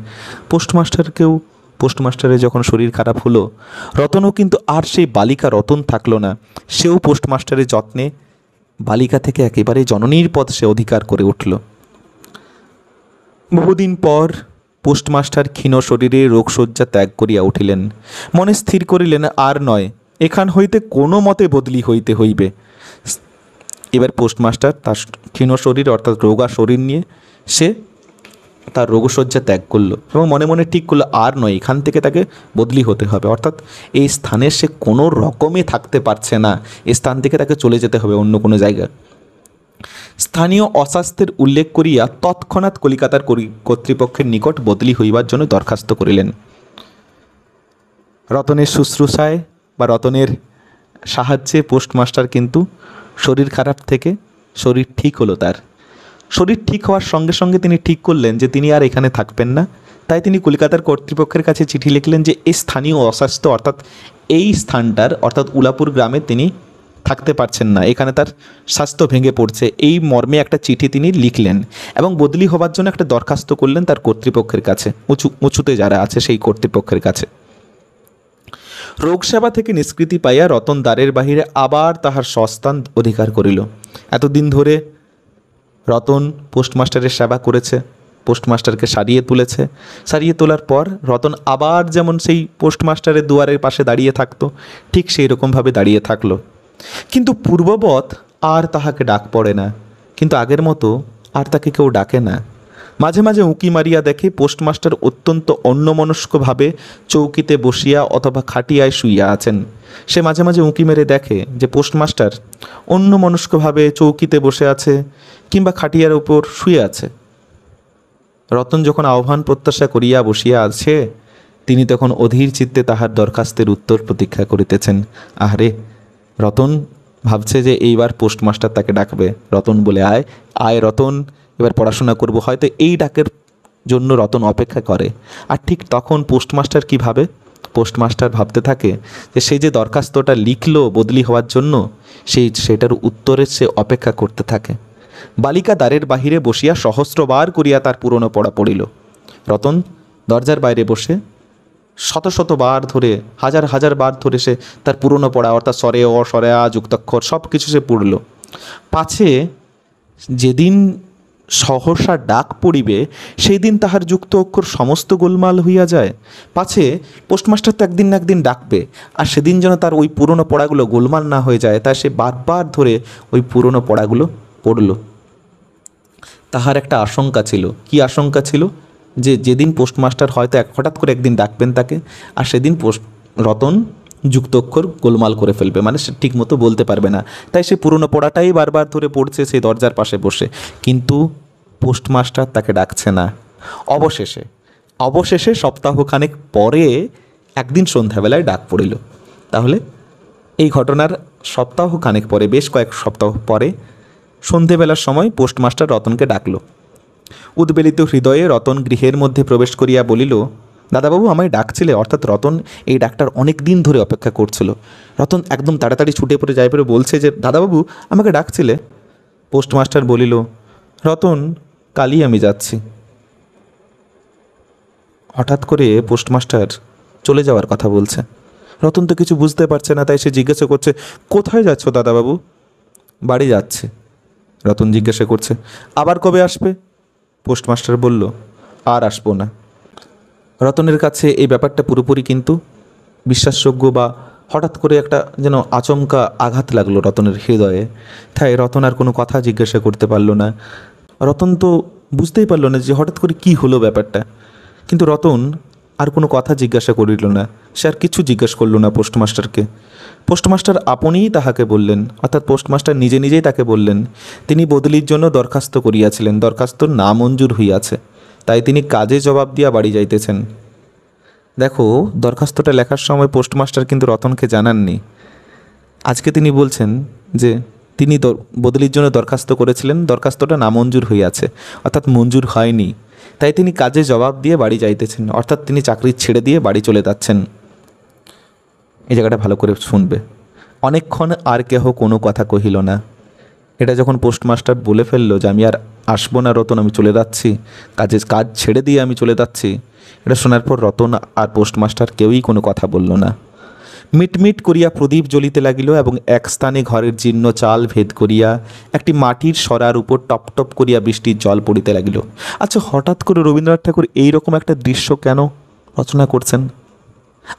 পোস্টমাস্টারের যখন শরীর খারাপ হলো, রতনও কিন্তু আর সেই বালিকা রতন থাকলো না, সেও পোস্টমাস্টারের যত্নে বালিকা থেকে একেবারে জননীর পদ সে অধিকার করে উঠল। বহুদিন পর পোস্টমাস্টার ক্ষীণ শরীরে রোগশয্যা ত্যাগ করিয়া উঠিলেন, মনে স্থির করিলেন আর নয়, এখান হইতে কোনো মতে বদলি হইতে হইবে। এবার পোস্টমাস্টার তার ক্ষীণ শরীর অর্থাৎ রোগা শরীর নিয়ে সে তার রোগশয্যা ত্যাগ করলো এবং মনে মনে ঠিক করলো আর নয়, এখান থেকে তাকে বদলি হতে হবে। অর্থাৎ এই স্থানে সে কোনো রকমে থাকতে পারছে না, এই স্থান থেকে তাকে চলে যেতে হবে অন্য কোনো জায়গায়। স্থানীয় অস্বাস্থ্যের উল্লেখ করিয়া তৎক্ষণাৎ কলিকাতার কর্তৃপক্ষের নিকট বদলি হইবার জন্য দরখাস্ত করিলেন। রতনের শুশ্রূষায় বা রতনের সাহায্যে পোস্টমাস্টার কিন্তু শরীর খারাপ থেকে শরীর ঠিক হলো। তার শরীর ঠিক হওয়ার সঙ্গে সঙ্গে তিনি ঠিক করলেন যে তিনি আর এখানে থাকবেন না। তাই তিনি কলকাতার কর্তৃপক্ষের কাছে চিঠি লিখলেন যে এই স্থানীয় অস্বাস্থ্য অর্থাৎ এই স্থানটার অর্থাৎ উলাপুর গ্রামে তিনি থাকতে পারছেন না, এখানে তার স্বাস্থ্য ভেঙে পড়ছে, এই মর্মে একটা চিঠি তিনি লিখলেন এবং বদলি হবার জন্য একটা দরখাস্ত করলেন তার কর্তৃপক্ষের কাছে, উঁচুতে যারা আছে সেই কর্তৃপক্ষের কাছে। রোগসেবা থেকে নিষ্কৃতি পাইয়া রতন দ্বারের বাহিরে আবার তাহার স্বস্থান অধিকার করিল। এতদিন ধরে রতন পোস্টমাস্টারের সেবা করেছে, পোস্টমাস্টারকে সারিয়ে তোলার পর রতন আবার যেমন সেই পোস্টমাস্টারের দুয়ারের পাশে দাঁড়িয়ে থাকতো, ঠিক সেই রকমভাবে দাঁড়িয়ে থাকলো। কিন্তু পূর্ববৎ আর তাহাকে ডাক পড়ে না, কিন্তু আগের মতো আর তাকে কেউ ডাকে না। মাঝে মাঝে উঁকি মারিয়া দেখে পোস্টমাস্টার অত্যন্ত অন্যমনস্কভাবে চৌকিতে বসিয়া অথবা খাটিয়ায় শুইয়া আছেন। সে মাঝে মাঝে উঁকি মেরে দেখে যে পোস্টমাস্টার অন্যমনস্কভাবে চৌকিতে বসে আছে কিংবা খাটিয়ার উপর শুয়ে আছে। রতন যখন আহ্বান প্রত্যাশা করিয়া বসিয়া আছে, তিনি তখন অধীর চিত্তে তাহার দরখাস্তের উত্তর প্রতীক্ষা করিতেছেন। আহারে, রতন ভাবছে যে এইবার পোস্টমাস্টার তাকে ডাকবে। রতন বলে, আয় আয় রতন, এবার পড়াশোনা করব। হয়তো এই ডাকের জন্য রতন অপেক্ষা করে। আর ঠিক তখন পোস্টমাস্টার কী ভাবে? পোস্টমাস্টার ভাবতে থাকে যে সেই যে দরখাস্তটা লিখলো বদলি হওয়ার জন্য, সেটার উত্তরের সে অপেক্ষা করতে থাকে। বালিকা দ্বারের বাহিরে বসিয়া সহস্রবার করিয়া তার পুরনো পড়া পড়িল। রতন দরজার বাইরে বসে শত শতবার ধরে, হাজার হাজার বার ধরে সে তার পুরনো পড়া, অর্থাৎ স্বরে অ, স্বরে আ, যুক্তাক্ষর সব কিছু সে পড়ল। পাছে যেদিন সহসা ডাক পড়িবে সেই দিন তাহার যুক্ত অক্ষর সমস্ত গোলমাল হইয়া যায়। পাছে পোস্টমাস্টার তো একদিন না একদিন ডাকবে, আর সেদিন যেন তার ওই পুরনো পড়াগুলো গোলমাল না হয়ে যায়, তাই সে বারবার ধরে ওই পুরনো পড়াগুলো পড়ল। তাহার একটা আশঙ্কা ছিল। কি আশঙ্কা ছিল? যে যেদিন পোস্টমাস্টার হয়তো হঠাৎ করে একদিন ডাকবেন তাকে, আর সেদিন রতন যুক্ত অক্ষর গোলমাল করে ফেলবে, মানে সে ঠিকমতো বলতে পারবে না। তাই সে পুরনো পড়াটাই বারবার ধরে পড়ছে সেই দরজার পাশে বসে, কিন্তু পোস্টমাস্টার তাকে ডাকছে না। অবশেষে সপ্তাহখানেক পরে একদিন সন্ধ্যাবেলায় ডাক পড়িল। তাহলে এই ঘটনার সপ্তাহখানেক পরে, বেশ কয়েক সপ্তাহ পরে সন্ধেবেলার সময় পোস্টমাস্টার রতনকে ডাকল। উদ্বেলিত হৃদয়ে রতন গৃহের মধ্যে প্রবেশ করিয়া বলিল, দাদাবাবু আমায় ডাকছিলে। অর্থাৎ রতন এই ডাকটার অনেক দিন ধরে অপেক্ষা করছিল। রতন একদম তাড়াতাড়ি ছুটে পড়ে যাই পড়ে বলছে যে, দাদাবাবু আমাকে ডাকছিলে। পোস্টমাস্টার বলিল, রতন কালই আমি যাচ্ছি। হঠাৎ করে পোস্টমাস্টার চলে যাওয়ার কথা বলছে। রতন তো কিছু বুঝতে পারছে না, তাই সে জিজ্ঞাসা করছে, কোথায় যাচ্ছ দাদাবাবু? বাড়ি যাচ্ছে। রতন জিজ্ঞাসা করছে, আবার কবে আসবে? পোস্টমাস্টার বলল, আর আসবো না। রতনের কাছে এই ব্যাপারটা পুরোপুরি কিন্তু বিশ্বাসযোগ্য, বা হঠাৎ করে একটা যেন আচমকা আঘাত লাগলো রতনের হৃদয়ে। তাই রতন আর কোনো কথা জিজ্ঞাসা করতে পারলো না। রতন তো বুঝতেই পারলো না যে হঠাৎ করে কি হলো ব্যাপারটা। কিন্তু রতন আর কোনো কথা জিজ্ঞাসা করিল না। সে আর কিছু জিজ্ঞাসা করলো না পোস্টমাস্টারকে। পোস্টমাস্টার আপনিই তাহাকে বললেন, অর্থাৎ পোস্টমাস্টার নিজে নিজেই তাকে বললেন, তিনি বদলির জন্য দরখাস্ত করিয়াছিলেন, দরখাস্ত নামঞ্জুর হইয়াছে, তাই তিনি কাজে জবাব দিয়া বাড়ি যাইতেছেন। দেখো, দরখাস্তটা লেখার সময় পোস্টমাস্টার কিন্তু রতনকে জানাননি। আজকে তিনি বলছেন যে তিনি বদলির জন্য দরখাস্ত করেছিলেন, দরখাস্তটা নামঞ্জুর হইয়াছে, অর্থাৎ মঞ্জুর হয়নি, তাই তিনি কাজে জবাব দিয়ে বাড়ি যাইতেছেন, অর্থাৎ তিনি চাকরি ছেড়ে দিয়ে বাড়ি চলে যাচ্ছেন। এই জায়গাটা ভালো করে শুনবে। অনেকক্ষণ আর কেহ কোনো কথা কহিল না। এটা যখন পোস্টমাস্টার বলে ফেললো যে আমি আর আসবো না রতন, আমি চলে যাচ্ছি, কাজ ছেড়ে দিয়ে আমি চলে যাচ্ছি, এটা শোনার পর রতন আর পোস্টমাস্টার কেউই কোনো কথা বলল না। মিটমিট করিয়া প্রদীপ জ্বলিতে লাগিল এবং এক স্থানে ঘরের জীর্ণ চাল ভেদ করিয়া একটি মাটির সরার উপর টপ টপ করিয়া বৃষ্টির জল পড়িতে লাগিল। আচ্ছা, হঠাৎ করে রবীন্দ্রনাথ ঠাকুর এইরকম একটা দৃশ্য কেন রচনা করছেন?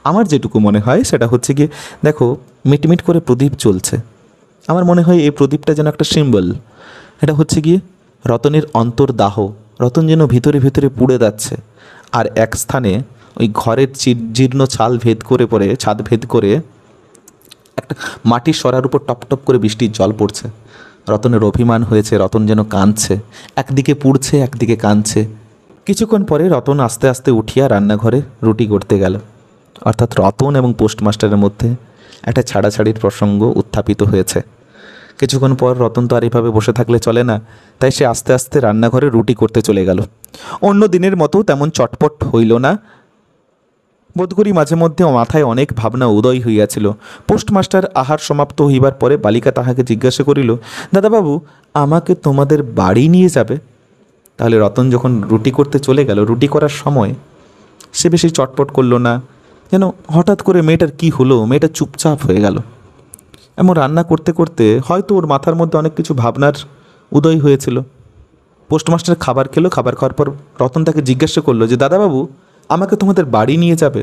আমার যেটুকু মনে হয় সেটা হচ্ছে গিয়ে, দেখো মিটমিট করে প্রদীপ জ্বলছে, আমার মনে হয় এই প্রদীপটা যেন একটা সিম্বল। এটা হচ্ছে গিয়ে রতনের অন্তর্দাহ। রতন যেন ভিতরে ভিতরে পুড়ে যাচ্ছে, আর এক স্থানে ওই ঘরের জীর্ণ ছাদ ভেদ করে একটা মাটির সরার উপর টপ টপ করে বৃষ্টির জল পড়ছে। রতনের অভিমান হয়েছে, রতন যেন কাঁদছে, একদিকে পুড়ছে একদিকে কাঁদছে। কিছুক্ষণ পরে রতন আস্তে আস্তে উঠিয়া রান্নাঘরে রুটি করতে গেল। অর্থাৎ রতন এবং পোস্টমাস্টারের মধ্যে একটা ছাড়াছাড়ির প্রসঙ্গ উত্থাপিত হয়েছে। কিছুক্ষণ পর রতন তো আর এভাবে বসে থাকলে চলে না, তাই সে আস্তে আস্তে রান্নাঘরে রুটি করতে চলে গেল। অন্য দিনের মতো তেমন চটপট হইল না। বোধ করি মাঝে মধ্যে মাথায় অনেক ভাবনা উদয় হইয়াছিল। পোস্টমাস্টার আহার সমাপ্ত হইবার পরে বালিকা তাহাকে জিজ্ঞাসা করিল, দাদাবাবু আমাকে তোমাদের বাড়ি নিয়ে যাবে? তাহলে রতন যখন রুটি করতে চলে গেল, রুটি করার সময় সে বেশি চটপট করলো না। যেন হঠাৎ করে মেয়েটার কি হলো, মেয়েটা চুপচাপ হয়ে গেল। এমন রান্না করতে করতে হয়তো ওর মাথার মধ্যে অনেক কিছু ভাবনার উদয় হয়েছিল। পোস্টমাস্টার খাবার খেলো, খাবার খাওয়ার পর রতন তাকে জিজ্ঞাসা করলো যে, দাদাবাবু আমাকে তোমাদের বাড়ি নিয়ে যাবে?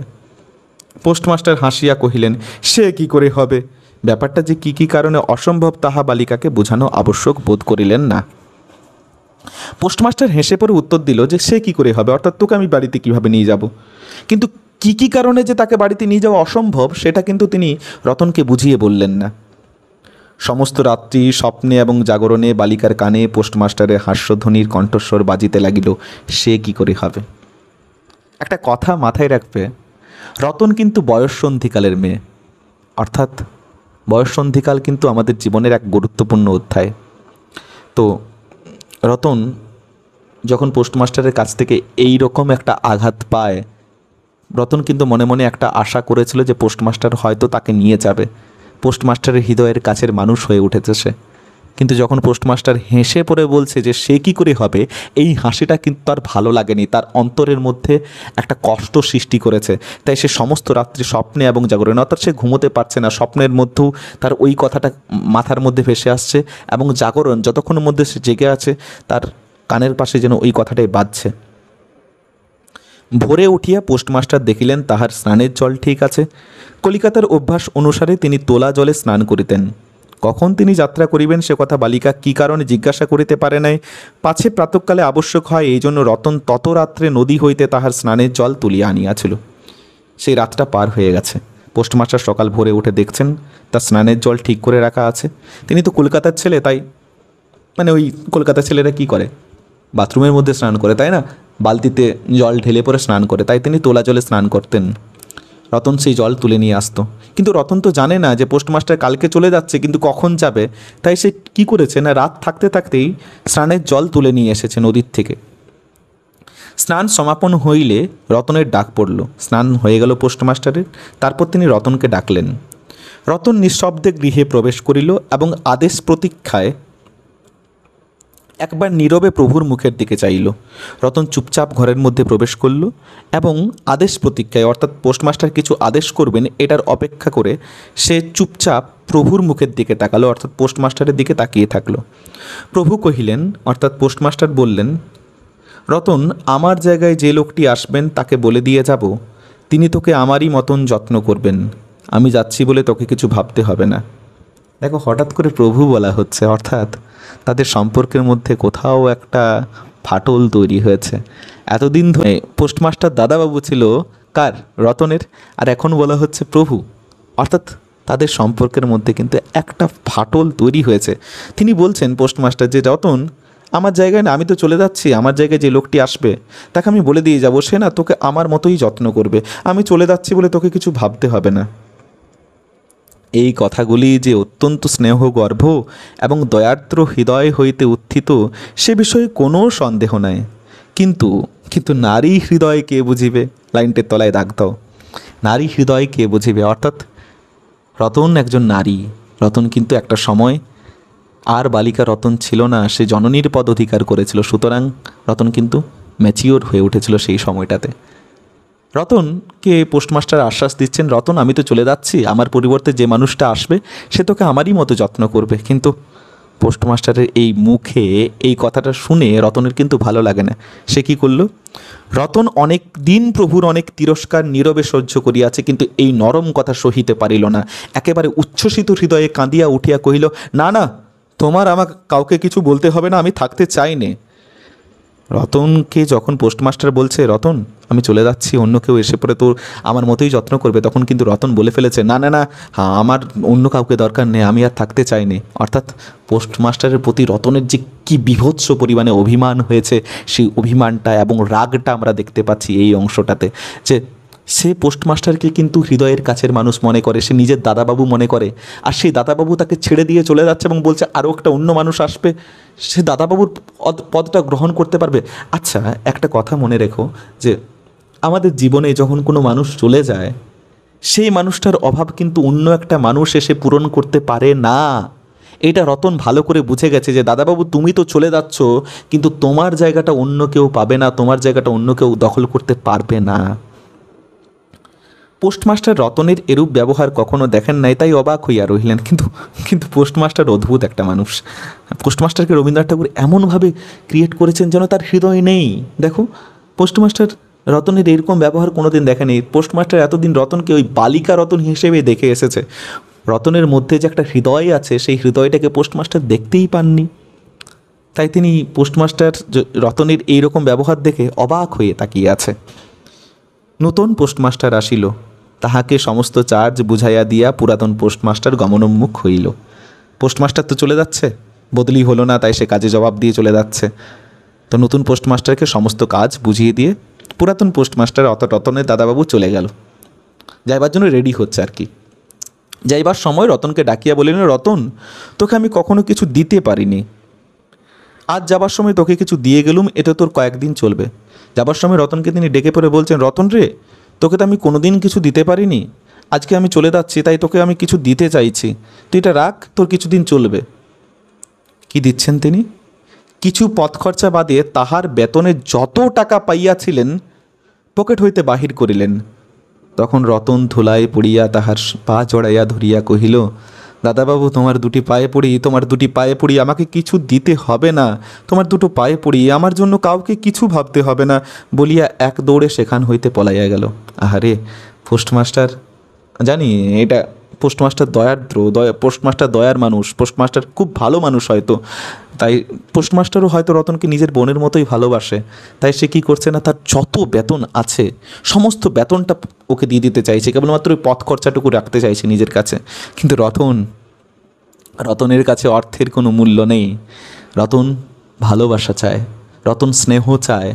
পোস্টমাস্টার হাসিয়া কহিলেন, সে কি করে হবে? ব্যাপারটা যে কি কি কারণে অসম্ভব তাহা বালিকাকে বোঝানো আবশ্যক বোধ করিলেন না। পোস্টমাস্টার হেসে পড়ে উত্তর দিল যে সে কি করে হবে, অর্থাৎ তোকে আমি বাড়িতে কিভাবে নিয়ে যাব। কিন্তু কী কারণে যে তাকে বাড়িতে নিয়ে যাওয়া অসম্ভব সেটা কিন্তু তিনি রতনকে বুঝিয়ে বললেন না। সমস্ত রাত্রি স্বপ্নে এবং জাগরণে বালিকার কানে পোস্টমাস্টারের হাস্যধ্বনির কণ্ঠস্বর বাজিতে লাগিল, সে কি করে হবে। একটা কথা মাথায় রাখবে, রতন কিন্তু বয়ঃসন্ধিকালের মেয়ে, অর্থাৎ বয়ঃসন্ধিকাল কিন্তু আমাদের জীবনের এক গুরুত্বপূর্ণ অধ্যায়। তো রতন যখন পোস্টমাস্টারের কাছ থেকে এই রকম একটা আঘাত পায়, রতন কিন্তু মনে মনে একটা আশা করেছিল যে পোস্টমাস্টার হয়তো তাকে নিয়ে যাবে, পোস্টমাস্টারের হৃদয়ের কাছের মানুষ হয়ে উঠেছে সে। কিন্তু যখন পোস্টমাস্টার হেসে পড়ে বলছে যে সে কি করে হবে, এই হাসিটা কিন্তু তার ভালো লাগেনি, তার অন্তরের মধ্যে একটা কষ্ট সৃষ্টি করেছে। তাই সে সমস্ত রাত্রি স্বপ্নে এবং জাগরণে, অর্থাৎ সে ঘুমোতে পারছে না, স্বপ্নের মধ্যেও তার ওই কথাটা মাথার মধ্যে ভেসে আসছে, এবং জাগরণ যতক্ষণের মধ্যে সে জেগে আছে তার কানের পাশে যেন ওই কথাটাই বাজছে। ভোরে উঠিয়া পোস্টমাস্টার দেখিলেন তাহার স্নানের জল ঠিক আছে। কলিকাতার অভ্যাস অনুসারে তিনি তোলা জলে স্নান করিতেন। কখন তিনি যাত্রা করিবেন সে কথা বালিকা কী কারণে জিজ্ঞাসা করিতে পারে নাই, পাছে প্রাতঃকালে আবশ্যক হয়, এই জন্য রতন তত রাত্রে নদী হইতে তাহার স্নানের জল তুলিয়া আনিয়াছিল। সেই রাতটা পার হয়ে গেছে। পোস্টমাস্টার সকাল ভোরে উঠে দেখছেন তার স্নানের জল ঠিক করে রাখা আছে। তিনি তো কলকাতার ছেলে, তাই মানে ওই কলকাতার ছেলেরা কি করে, বাথরুমের মধ্যে স্নান করে, তাই না, বালতিতে জল ঢেলে পরে স্নান করে, তাই তিনি তোলা জলে স্নান করতেন। রতন সেই জল তুলে নিয়ে আসতো, কিন্তু রতন তো জানে না যে পোস্টমাস্টার কালকে চলে যাচ্ছে, কিন্তু কখন যাবে। তাই সে কি করেছে না, রাত থাকতে থাকতেই স্নানের জল তুলে নিয়ে এসেছে নদীর থেকে। স্নান সমাপন হইলে রতনের ডাক পড়ল। স্নান হয়ে গেল পোস্টমাস্টারের, তারপর তিনি রতনকে ডাকলেন। রতন নিঃশব্দে গৃহে প্রবেশ করিল এবং আদেশ প্রতীক্ষায় একবার নীরবে প্রভুর মুখের দিকে চাইল। রতন চুপচাপ ঘরের মধ্যে প্রবেশ করল এবং আদেশ প্রতীক্ষায়, অর্থাৎ পোস্টমাস্টার কিছু আদেশ করবেন এটার অপেক্ষা করে সে চুপচাপ প্রভুর মুখের দিকে তাকালো, অর্থাৎ পোস্টমাস্টারের দিকে তাকিয়ে থাকলো। প্রভু কহিলেন, অর্থাৎ পোস্টমাস্টার বললেন, রতন, আমার জায়গায় যে লোকটি আসবেন তাকে বলে দিয়ে যাব, তিনি তোকে আমারই মতন যত্ন করবেন। আমি যাচ্ছি বলে তোকে কিছু ভাবতে হবে না। দেখো, হঠাৎ করে প্রভু বলা হচ্ছে, অর্থাৎ তাদের সম্পর্কের মধ্যে কোথাও একটা ফাটল তৈরি হয়েছে। এতদিন ধরে পোস্টমাস্টার দাদাবাবু ছিল কার, রতনের, আর এখন বলা হচ্ছে প্রভু, অর্থাৎ তাদের সম্পর্কের মধ্যে কিন্তু একটা ফাটল তৈরি হয়েছে। তিনি বলছেন পোস্টমাস্টার যে রতন, আমার জায়গায় না, আমি তো চলে যাচ্ছি, আমার জায়গায় যে লোকটি আসবে তাকে আমি বলে দিয়ে যাবো, সে না তোকে আমার মতোই যত্ন করবে, আমি চলে যাচ্ছি বলে তোকে কিছু ভাবতে হবে না। এই কথাগুলি যে অত্যন্ত স্নেহগর্ভ এবং দয়ার্দ্র হৃদয় হইতে উত্থিত সে বিষয়ে কোনো সন্দেহ নাই। কিন্তু কিন্তু নারী হৃদয় কে বুঝিবে, লাইনটির তলায় দাগ দাও, নারী হৃদয় কে বুঝিবে, অর্থাৎ রতন একজন নারী। রতন কিন্তু একটা সময় আর বালিকা রতন ছিল না, সে জননীর পদ অধিকার করেছিল, সুতরাং রতন কিন্তু ম্যাচিওর হয়ে উঠেছিল সেই সময়টাতে। রতনকে পোস্টমাস্টার আশ্বাস দিচ্ছেন, রতন, আমি তো চলে যাচ্ছি, আমার পরিবর্তে যে মানুষটা আসবে সে তোকে আমারই মতো যত্ন করবে। কিন্তু পোস্টমাস্টারের এই মুখে এই কথাটা শুনে রতনের কিন্তু ভালো লাগে না। সে কি করল, রতন অনেক দিন প্রভুর অনেক তিরস্কার নীরবে সহ্য করিয়াছে, কিন্তু এই নরম কথা সহিতে পারিল না। একেবারে উচ্ছ্বসিত হৃদয়ে কাঁদিয়া উঠিয়া কহিল, না না, তোমার আমাকে কাউকে কিছু বলতে হবে না, আমি থাকতে চাই নে। রতনকে যখন পোস্টমাস্টার বলছে, রতন, আমি চলে যাচ্ছি, অন্য কেউ এসে পড়ে তোর আমার মতোই যত্ন করবে, তখন কিন্তু রতন বলে ফেলেছে, না না না, হ্যাঁ, আমার অন্য কাউকে দরকার নেই, আমি আর থাকতে চাইনি। অর্থাৎ পোস্টমাস্টারের প্রতি রতনের যে কি বীভৎস পরিমাণে অভিমান হয়েছে, সেই অভিমানটা এবং রাগটা আমরা দেখতে পাচ্ছি এই অংশটাতে, যে সে পোস্টমাস্টারকে কিন্তু হৃদয়ের কাছের মানুষ মনে করে, সে নিজের দাদাবাবু মনে করে, আর সেই দাদাবাবু তাকে ছেড়ে দিয়ে চলে যাচ্ছে এবং বলছে আরও একটা অন্য মানুষ আসবে, সে দাদাবাবুর পদটা গ্রহণ করতে পারবে। আচ্ছা, একটা কথা মনে রেখো, যে আমাদের জীবনে যখন কোনো মানুষ চলে যায়, সেই মানুষটার অভাব কিন্তু অন্য একটা মানুষ এসে পূরণ করতে পারে না। এটা রতন ভালো করে বুঝে গেছে যে দাদাবাবু, তুমি তো চলে যাচ্ছ, কিন্তু তোমার জায়গাটা অন্য কেউ পাবে না, তোমার জায়গাটা অন্য কেউ দখল করতে পারবে না। পোস্টমাস্টার রতনের এরূপ ব্যবহার কখনো দেখেন নাই, তাই অবাক হইয়া রহিলেন। কিন্তু কিন্তু পোস্টমাস্টার অদ্ভুত একটা মানুষ। পোস্টমাস্টারকে রবীন্দ্রনাথ ঠাকুর এমনভাবে ক্রিয়েট করেছেন যেন তার হৃদয় নেই। দেখো, পোস্টমাস্টার রতনের এরকম ব্যবহার কোনোদিন দেখেনি। পোস্টমাস্টার এতদিন রতনকে ওই বালিকা রতন হিসেবে দেখে এসেছে। রতনের মধ্যে যে একটা হৃদয় আছে, সেই হৃদয়টাকে পোস্টমাস্টার দেখতেই পাননি। তাই তিনি পোস্টমাস্টার রতনের এইরকম ব্যবহার দেখে অবাক হয়ে তাকিয়ে আছে। নূতন পোস্টমাস্টার আসিল, তাহাকে সমস্ত চার্জ বুঝাইয়া দিয়া পুরাতন পোস্টমাস্টার গমনোন্মুখ হইল। পোস্টমাস্টার তো চলে যাচ্ছে, বদলি হলো না, তাই সে কাজে জবাব দিয়ে চলে যাচ্ছে। তো নতুন পোস্টমাস্টারকে সমস্ত কাজ বুঝিয়ে দিয়ে পুরাতন পোস্টমাস্টার রতনের দাদাবাবু চলে গেল, যাইবার জন্য রেডি হচ্ছে আর কি। যাইবার সময় রতনকে ডাকিয়া বলিলেন, রতন, তোকে আমি কখনো কিছু দিতে পারিনি, আজ যাবার সময় তোকে কিছু দিয়ে গেলুম, এটা তোর কয়েকদিন চলবে। যাবার সময় রতনকে তিনি ডেকে পড়ে বলছেন, রতন রে, তোকে তো আমি কোনোদিন কিছু দিতে পারিনি, আজকে আমি চলে যাচ্ছি, তাই তোকে আমি কিছু দিতে চাইছি, তুই এটা রাখ, তোর কিছুদিন চলবে। কি দিচ্ছেন তিনি? কিছু পথ খরচা বাদে তাহার বেতনে যত টাকা পাইয়াছিলেন পকেট হইতে বাহির করিলেন। তখন রতন ধুলায় পড়িয়া তাহার পা জড়াইয়া ধরিয়া কহিল, দাদাবাবু, তোমার দুটি পায়ে পড়ি, আমাকে কিছু দিতে হবে না, তোমার দুটো পায়ে পড়ি, আমার জন্য কাউকে কিছু ভাবতে হবে না, বলিয়া এক দৌড়ে সেখান হইতে পলাইয়া গেল। আহারে, পোস্টমাস্টার, জানি এটা পোস্টমাস্টার পোস্টমাস্টার দয়ার মানুষ, পোস্টমাস্টার খুব ভালো মানুষ হয়তো, তাই পোস্টমাস্টারও হয়তো রতনকে নিজের বোনের মতোই ভালোবাসে, তাই সে কী করছে না, তার যত বেতন আছে সমস্ত বেতনটা ওকে দিয়ে দিতে চাইছে, কেবলমাত্র ওই পথ খরচাটুকু রাখতে চাইছে নিজের কাছে। কিন্তু রতনের কাছে অর্থের কোনো মূল্য নেই। রতন ভালোবাসা চায়, রতন স্নেহ চায়,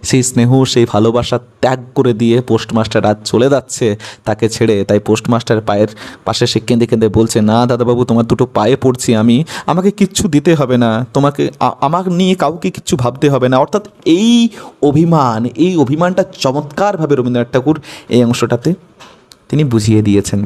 সেই স্নেহ সেই ভালোবাসা ত্যাগ করে দিয়ে পোস্টমাস্টার আজ চলে যাচ্ছে তাকে ছেড়ে। তাই পোস্টমাস্টার পায়ের পাশে সে কেঁদে কেঁদে বলছে, না দাদাবাবু, তোমার দুটো পায়ে পড়ছি আমি, আমাকে কিচ্ছু দিতে হবে না, তোমাকে আমার নিয়ে কাউকে কিচ্ছু ভাবতে হবে না। অর্থাৎ এই অভিমানটা চমৎকারভাবে রবীন্দ্রনাথ ঠাকুর এই অংশটাতে তিনি বুঝিয়ে দিয়েছেন।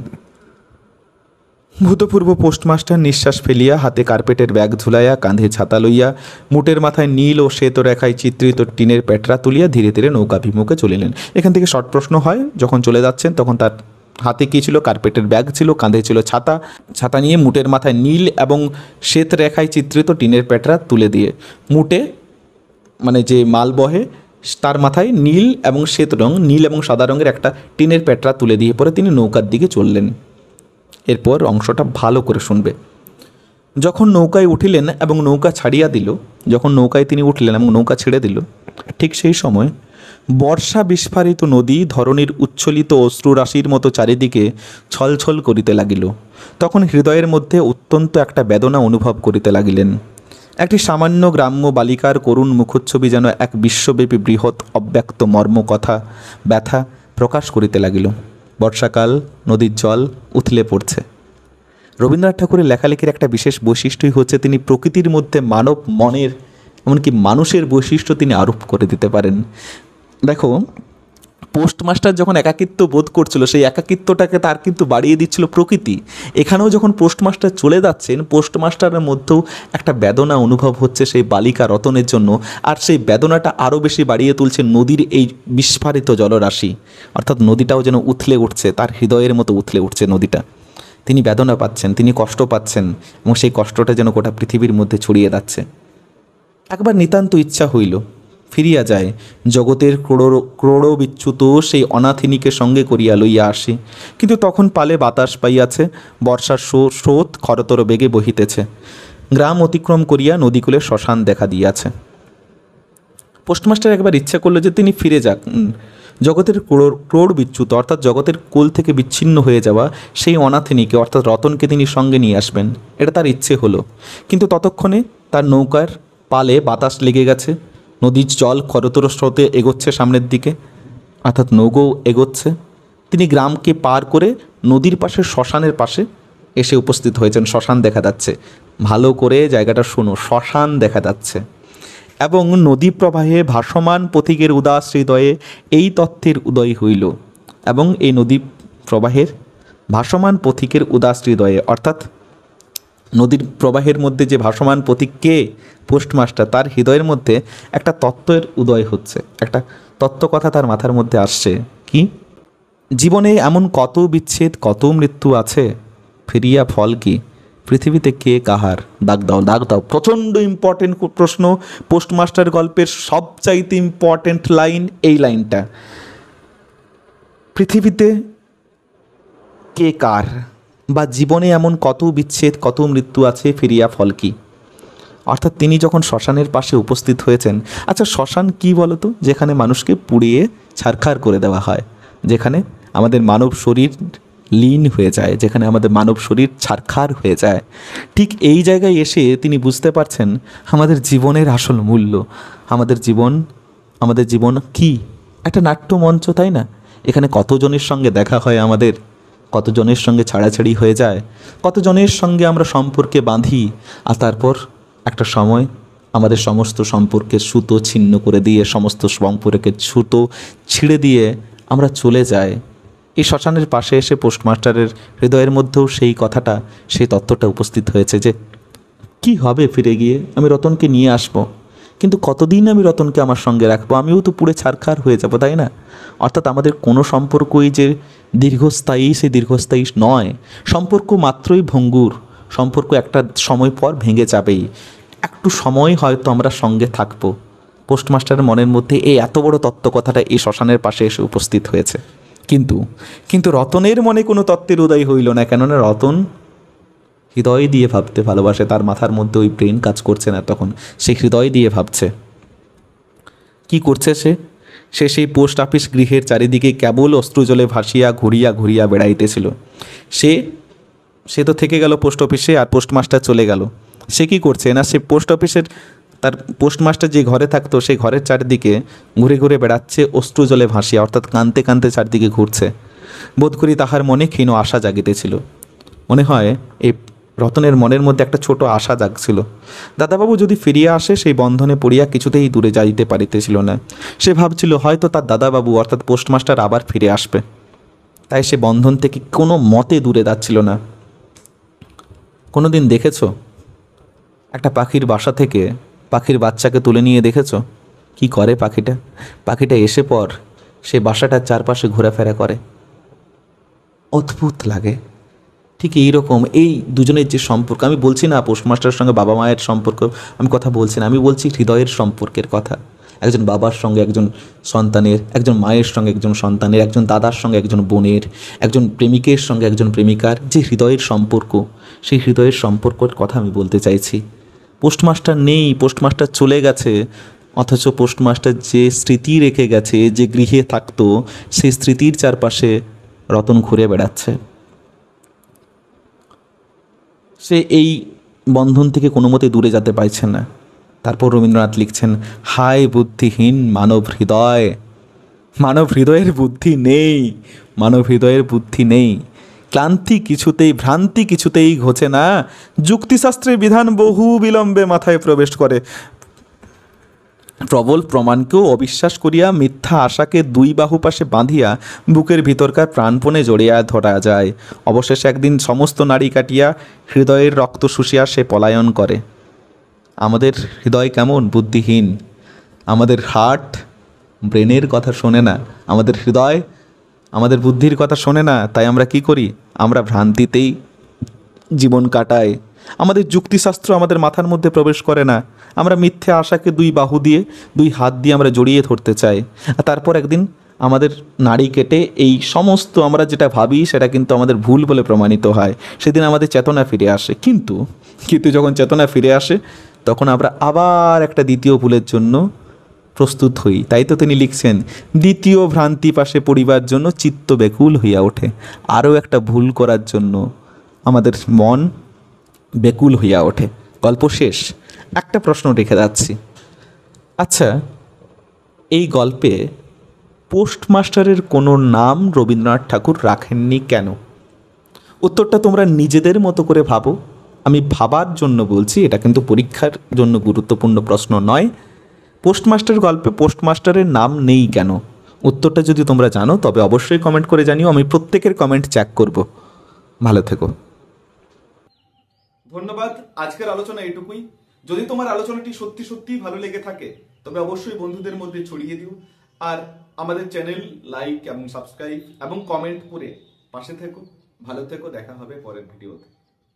ভূতপূর্ব পোস্টমাস্টার নিঃশ্বাস ফেলিয়া হাতে কার্পেটের ব্যাগ ঝুলাইয়া কাঁধে ছাতা লইয়া মুটের মাথায় নীল ও শ্বেত রেখায় চিত্রিত টিনের পেটরা তুলিয়া ধীরে ধীরে নৌকাভিমুখে চলিলেন। এখান থেকে শর্ট প্রশ্ন হয়, যখন চলে যাচ্ছেন তখন তার হাতে কী ছিল? কার্পেটের ব্যাগ ছিল, কাঁধে ছিল ছাতা নিয়ে মুটের মাথায় নীল এবং শ্বেত রেখায় চিত্রিত টিনের পেটরা তুলে দিয়ে, মুটে মানে যে মাল বহে তার মাথায় নীল এবং সাদা রঙের একটা টিনের পেটরা তুলে দিয়ে পরে তিনি নৌকার দিকে চললেন। এরপর অংশটা ভালো করে শুনবে। যখন নৌকায় উঠিলেন এবং নৌকা ছাড়িয়া দিল, যখন নৌকায় তিনি উঠলেন এবং নৌকা ছেড়ে দিল, ঠিক সেই সময় বর্ষা বিস্ফারিত নদী ধরণীর উচ্ছ্বলিত অশ্রুরাশির মতো চারিদিকে ছলছল করিতে লাগিল। তখন হৃদয়ের মধ্যে অত্যন্ত একটা বেদনা অনুভব করিতে লাগিলেন। একটি সামান্য গ্রাম্য বালিকার করুণ মুখচ্ছবি যেন এক বিশ্বব্যাপী বৃহৎ অব্যক্ত মর্মকথা ব্যথা প্রকাশ করিতে লাগিল। বর্ষাকাল, নদীর জল উথলে পড়ছে। রবীন্দ্রনাথ ঠাকুরের লেখালেখির একটা বিশেষ বৈশিষ্ট্যই হচ্ছে তিনি প্রকৃতির মধ্যে মানব মনের এমনকি মানুষের বৈশিষ্ট্য তিনি আরোপ করে দিতে পারেন। দেখো, পোস্টমাস্টার যখন একাকিত্ব বোধ করছিল, সেই একাকিত্বটাকে তার কিন্তু বাড়িয়ে দিচ্ছিল প্রকৃতি। এখানেও যখন পোস্টমাস্টার চলে যাচ্ছেন, পোস্টমাস্টারের মধ্যেও একটা বেদনা অনুভব হচ্ছে সেই বালিকা রতনের জন্য, আর সেই বেদনাটা আরও বেশি বাড়িয়ে তুলছে নদীর এই বিস্ফারিত জলরাশি। অর্থাৎ নদীটাও যেন উথলে উঠছে, তার হৃদয়ের মতো উথলে উঠছে নদীটা। তিনি বেদনা পাচ্ছেন, তিনি কষ্ট পাচ্ছেন, এবং সেই কষ্টটা যেন গোটা পৃথিবীর মধ্যে ছড়িয়ে যাচ্ছে। একবার নিতান্ত ইচ্ছা হইল ফিরিয়া যায়, জগতের ক্রোড় বিচ্যুত সেই অনাথিনীকে সঙ্গে করিয়া লইয়া আসি। কিন্তু তখন পালে বাতাস পাইয়াছে, বর্ষার স্রোত খরতর বেগে বহিতেছে, গ্রাম অতিক্রম করিয়া নদীকূলে শ্মশান দেখা দিয়াছে। পোস্টমাস্টার একবার ইচ্ছা করলো যে তিনি ফিরে যাক, জগতের ক্রোড় বিচ্যুত অর্থাৎ জগতের কোল থেকে বিচ্ছিন্ন হয়ে যাওয়া সেই অনাথিনীকে অর্থাৎ রতনকে তিনি সঙ্গে নিয়ে আসবেন, এটা তার ইচ্ছে হলো। কিন্তু ততক্ষণে তার নৌকার পালে বাতাস লেগে গেছে, নদীর জল খরতর স্রোতে এগোচ্ছে সামনের দিকে, অর্থাৎ নৌকো এগোচ্ছে। তিনি গ্রামকে পার করে নদীর পাশে শ্মশানের পাশে এসে উপস্থিত হয়েছেন। শ্মশান দেখা যাচ্ছে, ভালো করে জায়গাটা শোনো, শ্মশান দেখা যাচ্ছে। এবং নদী প্রবাহে ভাসমান পথিকের উদাস হৃদয়ে এই তথ্যের উদয় হইল। এবং এই নদী প্রবাহের ভাসমান পথিকের উদাস হৃদয়ে অর্থাৎ নদীর প্রবাহের মধ্যে যে ভাসমান পথিককে পোস্টমাস্টার, তার হৃদয়ের মধ্যে একটা তত্ত্বের উদয় হচ্ছে, একটা তত্ত্বকথা তার মাথার মধ্যে আসছে। কি? জীবনে এমন কত বিচ্ছেদ, কত মৃত্যু আছে, ফিরিয়া ফল কি? পৃথিবীতে কে কাহার? দাগ দাও। প্রচণ্ড ইম্পর্টেন্ট প্রশ্ন। পোস্টমাস্টার গল্পের সবচাইতে ইম্পর্টেন্ট লাইন এই লাইনটা। পৃথিবীতে কে কার, বা জীবনে এমন কত বিচ্ছেদ, কত মৃত্যু আছে, ফিরিয়া ফল কি? অর্থাৎ তিনি যখন শ্মশানের পাশে উপস্থিত হয়েছেন। আচ্ছা, শ্মশান কি বলতো? যেখানে মানুষকে পুড়িয়ে ছারখার করে দেওয়া হয়, যেখানে আমাদের মানব শরীর লীন হয়ে যায়, যেখানে আমাদের মানব শরীর ছারখার হয়ে যায়। ঠিক এই জায়গায় এসে তিনি বুঝতে পারছেন আমাদের জীবনের আসল মূল্য। আমাদের জীবন কি একটা নাট্যমঞ্চ, তাই না? এখানে কতজনের সঙ্গে দেখা হয় আমাদের, কতজনের সঙ্গে ছাড়াছাড়ি হয়ে যায়, কতজনের সঙ্গে আমরা সম্পর্কে বাঁধি, আর তারপর একটা সময় আমাদের সমস্ত সম্পর্কের সুতো ছিন্ন করে দিয়ে, সমস্ত সম্পর্কের সুতো ছিঁড়ে দিয়ে আমরা চলে যাই। এই শ্মশানের পাশে এসে পোস্টমাস্টারের হৃদয়ের মধ্যেও সেই কথাটা, সেই তত্ত্বটা উপস্থিত হয়েছে যে কি হবে ফিরে গিয়ে, আমি রতনকে নিয়ে আসবো, কিন্তু কতদিন আমি রতনকে আমার সঙ্গে রাখবো, আমিও তো পুড়ে ছারখার হয়ে যাবো, তাই না? অর্থাৎ আমাদের কোনো সম্পর্কই যে দীর্ঘস্থায়ী, সে দীর্ঘস্থায়ী নয়। সম্পর্ক মাত্রই ভঙ্গুর, সম্পর্ক একটা সময় পর ভেঙে যাবেই। একটু সময় হয়তো আমরা সঙ্গে থাকবো। পোস্টমাস্টারের মনের মধ্যে এই এত বড় তত্ত্ব কথাটা এই শ্মশানের পাশে এসে উপস্থিত হয়েছে। কিন্তু রতনের মনে কোনো তত্ত্বের উদয় হইল না, কেননা রতন হৃদয় দিয়ে ভাবতে ভালোবাসে। তার মাথার মধ্যে ওই ব্রেন কাজ করছে না, তখন সে হৃদয় দিয়ে ভাবছে। কি করছে সে? সেই পোস্ট অফিস গৃহের চারিদিকে কেবল অশ্রুজলে ভাসিয়া ঘুরিয়া ঘুরিয়া বেড়াইতেছিল। সে তো থেকে গেল পোস্ট অফিসে, আর পোস্টমাস্টার চলে গেল। সে কি করছে না, সে পোস্ট অফিসের, তার পোস্টমাস্টার যে ঘরে থাকতো সেই ঘরের চারিদিকে ঘুরে ঘুরে বেড়াচ্ছে অশ্রুজলে ভাসিয়া, অর্থাৎ কাঁদতে কাঁদতে চারদিকে ঘুরছে। বোধ করি তাহার মনে ক্ষীণ আশা জাগিতেছিল। মনে হয় এই রতনের মনের মধ্যে একটা ছোট আশা জাগছিল। দাদাবাবু যদি ফিরিয়া আসে, সেই বন্ধনে পড়িয়া কিছুতেই দূরে যাইতে পারিতেছিল না। সে ভাবছিল হয়তো তার দাদাবাবু অর্থাৎ পোস্টমাস্টার আবার ফিরে আসবে, তাই সে বন্ধন থেকে কোনো মতে দূরে যাচ্ছিল না। কোনো দিন দেখেছো একটা পাখির বাসা থেকে পাখির বাচ্চাকে তুলে নিয়ে দেখেছো কি করে পাখিটা এসে পর সে বাসাটার চারপাশে ঘোরাফেরা করে, অদ্ভুত লাগে। ঠিক এইরকম এই দুজনের যে সম্পর্ক, আমি বলছি না পোস্টমাস্টারের সঙ্গে বাবা মায়ের সম্পর্ক, আমি কথা বলছি না, আমি বলছি হৃদয়ের সম্পর্কের কথা। একজন বাবার সঙ্গে একজন সন্তানের, একজন মায়ের সঙ্গে একজন সন্তানের, একজন দাদার সঙ্গে একজন বোনের, একজন প্রেমিকের সঙ্গে একজন প্রেমিকার যে হৃদয়ের সম্পর্ক, সেই হৃদয়ের সম্পর্কের কথা আমি বলতে চাইছি। পোস্টমাস্টার নেই, পোস্টমাস্টার চলে গেছে, অথচ পোস্টমাস্টার যে স্মৃতি রেখে গেছে, যে গৃহে থাকতো, সেই স্মৃতির চারপাশে রতন ঘুরে বেড়াচ্ছে। সে এই বন্ধন থেকে কোনো মতে দূরে যেতে পারছে না। তারপর রবীন্দ্রনাথ লিখছেন, হায় বুদ্ধিহীন মানব হৃদয়। মানব হৃদয়ের বুদ্ধি নেই, মানব হৃদয়ের বুদ্ধি নেই। ক্লান্তি কিছুতেই, ভ্রান্তি কিছুতেই ঘোচে না। যুক্তিশাস্ত্রের বিধান বহু বিলম্বে মাথায় প্রবেশ করে। প্রবল প্রমাণকেও অবিশ্বাস করিয়া মিথ্যা আশাকে দুই বাহু পাশে বাঁধিয়া বুকের ভিতরকার প্রাণপণে জড়িয়া ধরা যায়। অবশেষে একদিন সমস্ত নাড়ি কাটিয়া হৃদয়ের রক্ত শুষিয়া সে পলায়ন করে। আমাদের হৃদয় কেমন বুদ্ধিহীন, আমাদের হার্ট ব্রেনের কথা শোনে না, আমাদের হৃদয় আমাদের বুদ্ধির কথা শোনে না। তাই আমরা কি করি? আমরা ভ্রান্তিতেই জীবন কাটাই। আমাদের যুক্তিশাস্ত্র আমাদের মাথার মধ্যে প্রবেশ করে না। আমরা মিথ্যে আশাকে দুই বাহু দিয়ে, দুই হাত দিয়ে আমরা জড়িয়ে ধরতে চাই। আর তারপর একদিন আমাদের নাড়ি কেটে এই সমস্ত আমরা যেটা ভাবি সেটা কিন্তু আমাদের ভুল বলে প্রমাণিত হয়। সেদিন আমাদের চেতনা ফিরে আসে। কিন্তু যখন চেতনা ফিরে আসে, তখন আমরা আবার একটা দ্বিতীয় ভুলের জন্য প্রস্তুত হই। তাই তো তিনি লিখছেন, দ্বিতীয় ভ্রান্তি পাশে পড়িবার জন্য চিত্ত ব্যাকুল হইয়া ওঠে। আরও একটা ভুল করার জন্য আমাদের মন ব্যাকুল হইয়া ওঠে। গল্প শেষ। একটা প্রশ্ন রেখে যাচ্ছি। আচ্ছা, এই গল্পে পোস্টমাস্টারের কোনো নাম রবীন্দ্রনাথ ঠাকুর রাখেননি কেন? উত্তরটা তোমরা নিজেদের মতো করে ভাবো। আমি ভাবার জন্য বলছি, এটা কিন্তু পরীক্ষার জন্য গুরুত্বপূর্ণ প্রশ্ন নয়। পোস্টমাস্টার গল্পে পোস্টমাস্টারের নাম নেই কেন? উত্তরটা যদি তোমরা জানো তবে অবশ্যই কমেন্ট করে জানিও। আমি প্রত্যেকের কমেন্ট চেক করব। ভালো থেকো। ধন্যবাদ। আজকের আলোচনা এটুকুই। যদি তোমার আলোচনাটি সত্যি সত্যি ভালো লেগে থাকে তবে অবশ্যই বন্ধুদের মধ্যে ছড়িয়ে দিও। আর আমাদের চ্যানেল লাইক এবং সাবস্ক্রাইব এবং কমেন্ট করে পাশে থেকো। ভালো থেকো। দেখা হবে পরের ভিডিওতে।